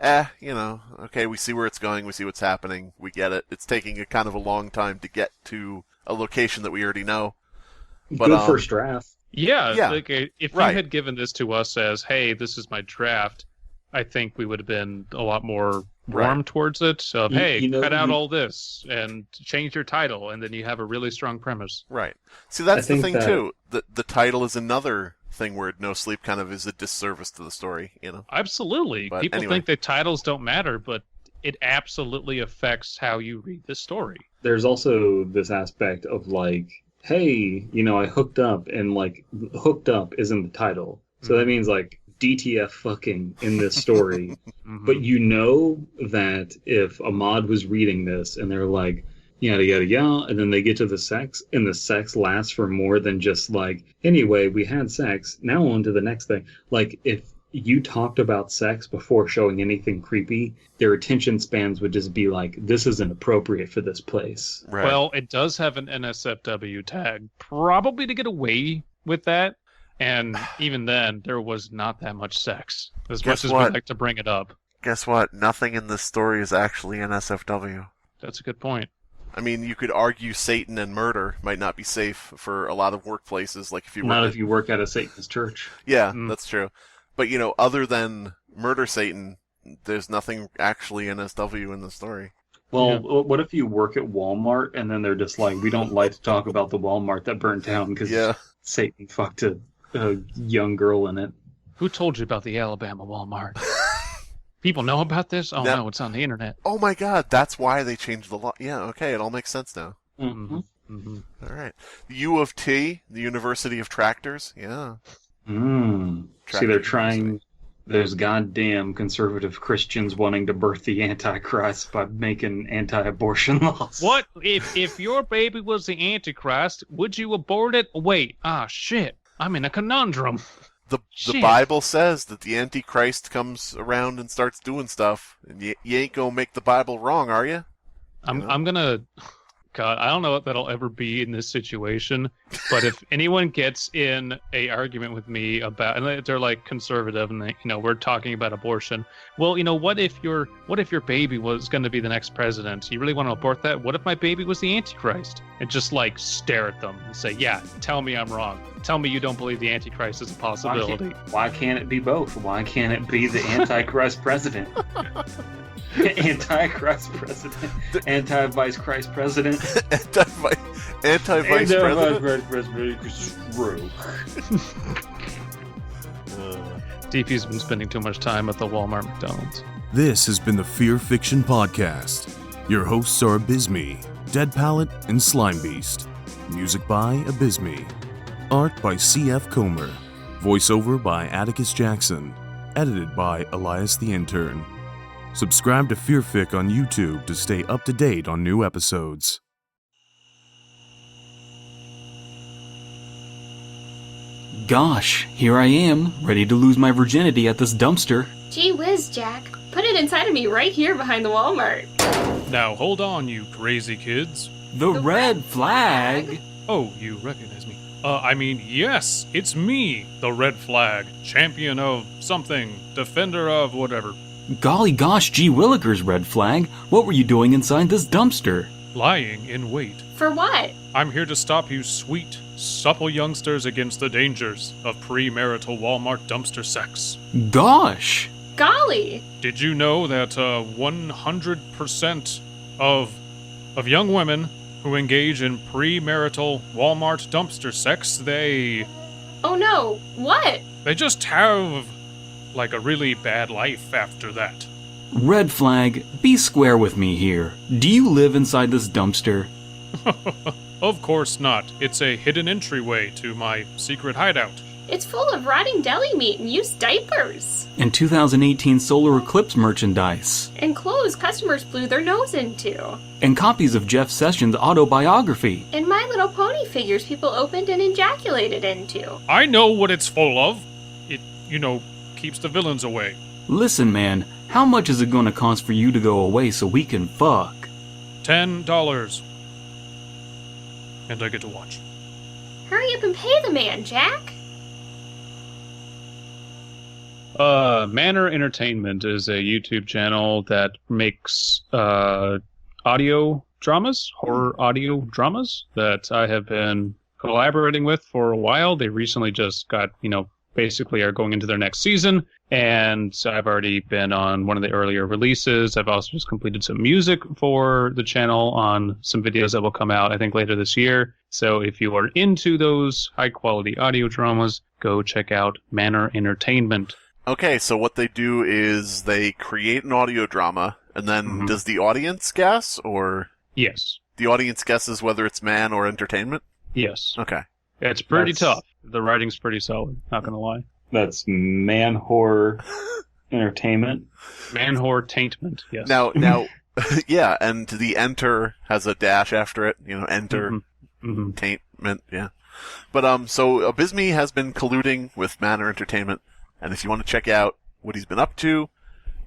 [SPEAKER 3] okay, we see where it's going, we see what's happening, we get it. It's taking a kind of a long time to get to a location that we already know. But,
[SPEAKER 2] good first draft.
[SPEAKER 4] Yeah. Like, if you had given this to us as, "Hey, this is my draft," I think we would have been a lot more warm towards it. Of, "Hey, cut out all this and change your title," and then you have a really strong premise.
[SPEAKER 3] Right. See, that's the thing too. The title is another thing where No Sleep kind of is a disservice to the story.
[SPEAKER 4] Absolutely.
[SPEAKER 3] But
[SPEAKER 4] people
[SPEAKER 3] anyway.
[SPEAKER 4] think that titles don't matter, but it absolutely affects how you read the story.
[SPEAKER 2] There's also this aspect of like, hey, I hooked up, and like hooked up is in the title, so that means like DTF fucking in this story. But that if a mod was reading this and they're like, yada yada yada, and then they get to the sex, and the sex lasts for more than just like, anyway, we had sex, now on to the next thing. Like, if you talked about sex before showing anything creepy, their attention spans would just be like, this isn't appropriate for this place.
[SPEAKER 3] Right.
[SPEAKER 4] Well, it does have an NSFW tag, probably to get away with that. And even then, there was not that much sex, as much as we like to bring it up.
[SPEAKER 3] Guess what? Nothing in this story is actually NSFW.
[SPEAKER 4] That's a good point.
[SPEAKER 3] I mean, you could argue Satan and murder might not be safe for a lot of workplaces, like if you
[SPEAKER 2] work at a Satanist church.
[SPEAKER 3] Yeah, that's true. But other than murder Satan, there's nothing actually NSW in the story.
[SPEAKER 2] Well, what if you work at Walmart and then they're just like, we don't like to talk about the Walmart that burnt down because Satan fucked a young girl in it.
[SPEAKER 4] Who told you about the Alabama Walmart? People know about this? Oh, no, it's on the internet.
[SPEAKER 3] Oh, my God. That's why they changed the law. Yeah, okay. It all makes sense now.
[SPEAKER 2] Mm-hmm.
[SPEAKER 3] Mm-hmm. All right. U of T, the University of Tractors. Yeah.
[SPEAKER 2] See, they're trying... There's goddamn conservative Christians wanting to birth the Antichrist by making anti-abortion laws.
[SPEAKER 4] What? If your baby was the Antichrist, would you abort it? Wait. Shit. I'm in a conundrum.
[SPEAKER 3] The Bible says that the Antichrist comes around and starts doing stuff. And you ain't gonna make the Bible wrong, are you?
[SPEAKER 4] I'm gonna... God, I don't know if that'll ever be in this situation, but if anyone gets in a argument with me about, and they're like conservative, and they, we're talking about abortion. Well, what if your baby was going to be the next president? You really want to abort that? What if my baby was the Antichrist? And just like stare at them and say, yeah, tell me I'm wrong. Tell me you don't believe the Antichrist is a possibility.
[SPEAKER 2] Why can't it be both? Why can't it be the Antichrist president? Anti-Christ president. Anti-Vice Christ president.
[SPEAKER 3] Anti-Vice president?
[SPEAKER 4] DP's been spending too much time at the Walmart McDonald's.
[SPEAKER 1] This has been the Fear Fiction Podcast. Your hosts are Abysmii, Dead Palette, and Slimebeast. Music by Abysmii. Art by C.F. Comer. Voiceover by Atticus Jackson. Edited by Elias the Intern. Subscribe to Fearfic on YouTube to stay up to date on new episodes.
[SPEAKER 5] Gosh, here I am, ready to lose my virginity at this dumpster.
[SPEAKER 6] Gee whiz, Jack. Put it inside of me right here behind the Walmart.
[SPEAKER 7] Now hold on, you crazy kids.
[SPEAKER 5] The red flag?
[SPEAKER 7] Oh, you recognize me. Yes, it's me, the Red Flag, champion of something, defender of whatever.
[SPEAKER 5] Golly gosh, gee willikers, red flag. What were you doing inside this dumpster?
[SPEAKER 7] Lying in wait.
[SPEAKER 6] For what?
[SPEAKER 7] I'm here to stop you sweet, supple youngsters against the dangers of premarital Walmart dumpster sex.
[SPEAKER 5] Gosh!
[SPEAKER 6] Golly!
[SPEAKER 7] Did you know that 100% of young women who engage in premarital Walmart dumpster sex, they...
[SPEAKER 6] Oh no, what?
[SPEAKER 7] They just have... like a really bad life after that.
[SPEAKER 5] Red flag, be square with me here. Do you live inside this dumpster?
[SPEAKER 7] Of course not. It's a hidden entryway to my secret hideout.
[SPEAKER 6] It's full of rotting deli meat and used diapers.
[SPEAKER 5] And 2018 solar eclipse merchandise.
[SPEAKER 6] And clothes customers blew their nose into.
[SPEAKER 5] And copies of Jeff Sessions' autobiography.
[SPEAKER 6] And My Little Pony figures people opened and ejaculated into.
[SPEAKER 7] I know what it's full of. It, keeps the villains away.
[SPEAKER 5] Listen, man, how much is it going to cost for you to go away so we can fuck?
[SPEAKER 7] $10. And I get to watch.
[SPEAKER 6] Hurry up and pay the man, Jack.
[SPEAKER 4] Manor Entertainment is a YouTube channel that makes audio dramas, horror audio dramas that I have been collaborating with for a while. They recently just got, basically are going into their next season, and I've already been on one of the earlier releases. I've also just completed some music for the channel on some videos that will come out, I think, later this year. So if you are into those high-quality audio dramas, go check out Manor Entertainment.
[SPEAKER 3] Okay, so what they do is they create an audio drama, and then does the audience guess, or...
[SPEAKER 4] Yes.
[SPEAKER 3] The audience guesses whether it's man or entertainment?
[SPEAKER 4] Yes.
[SPEAKER 3] Okay.
[SPEAKER 4] It's pretty tough. The writing's pretty solid, not gonna lie.
[SPEAKER 2] That's man horror entertainment.
[SPEAKER 4] Man horror taintment, yes.
[SPEAKER 3] Now, yeah, and the enter has a dash after it, enter, taintment, yeah. But, so Abysmii has been colluding with Manor Entertainment, And if you want to check out what he's been up to,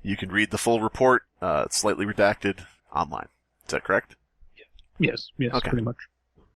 [SPEAKER 3] you can read the full report, slightly redacted, online. Is that correct?
[SPEAKER 4] Yes,
[SPEAKER 3] okay.
[SPEAKER 4] Pretty much.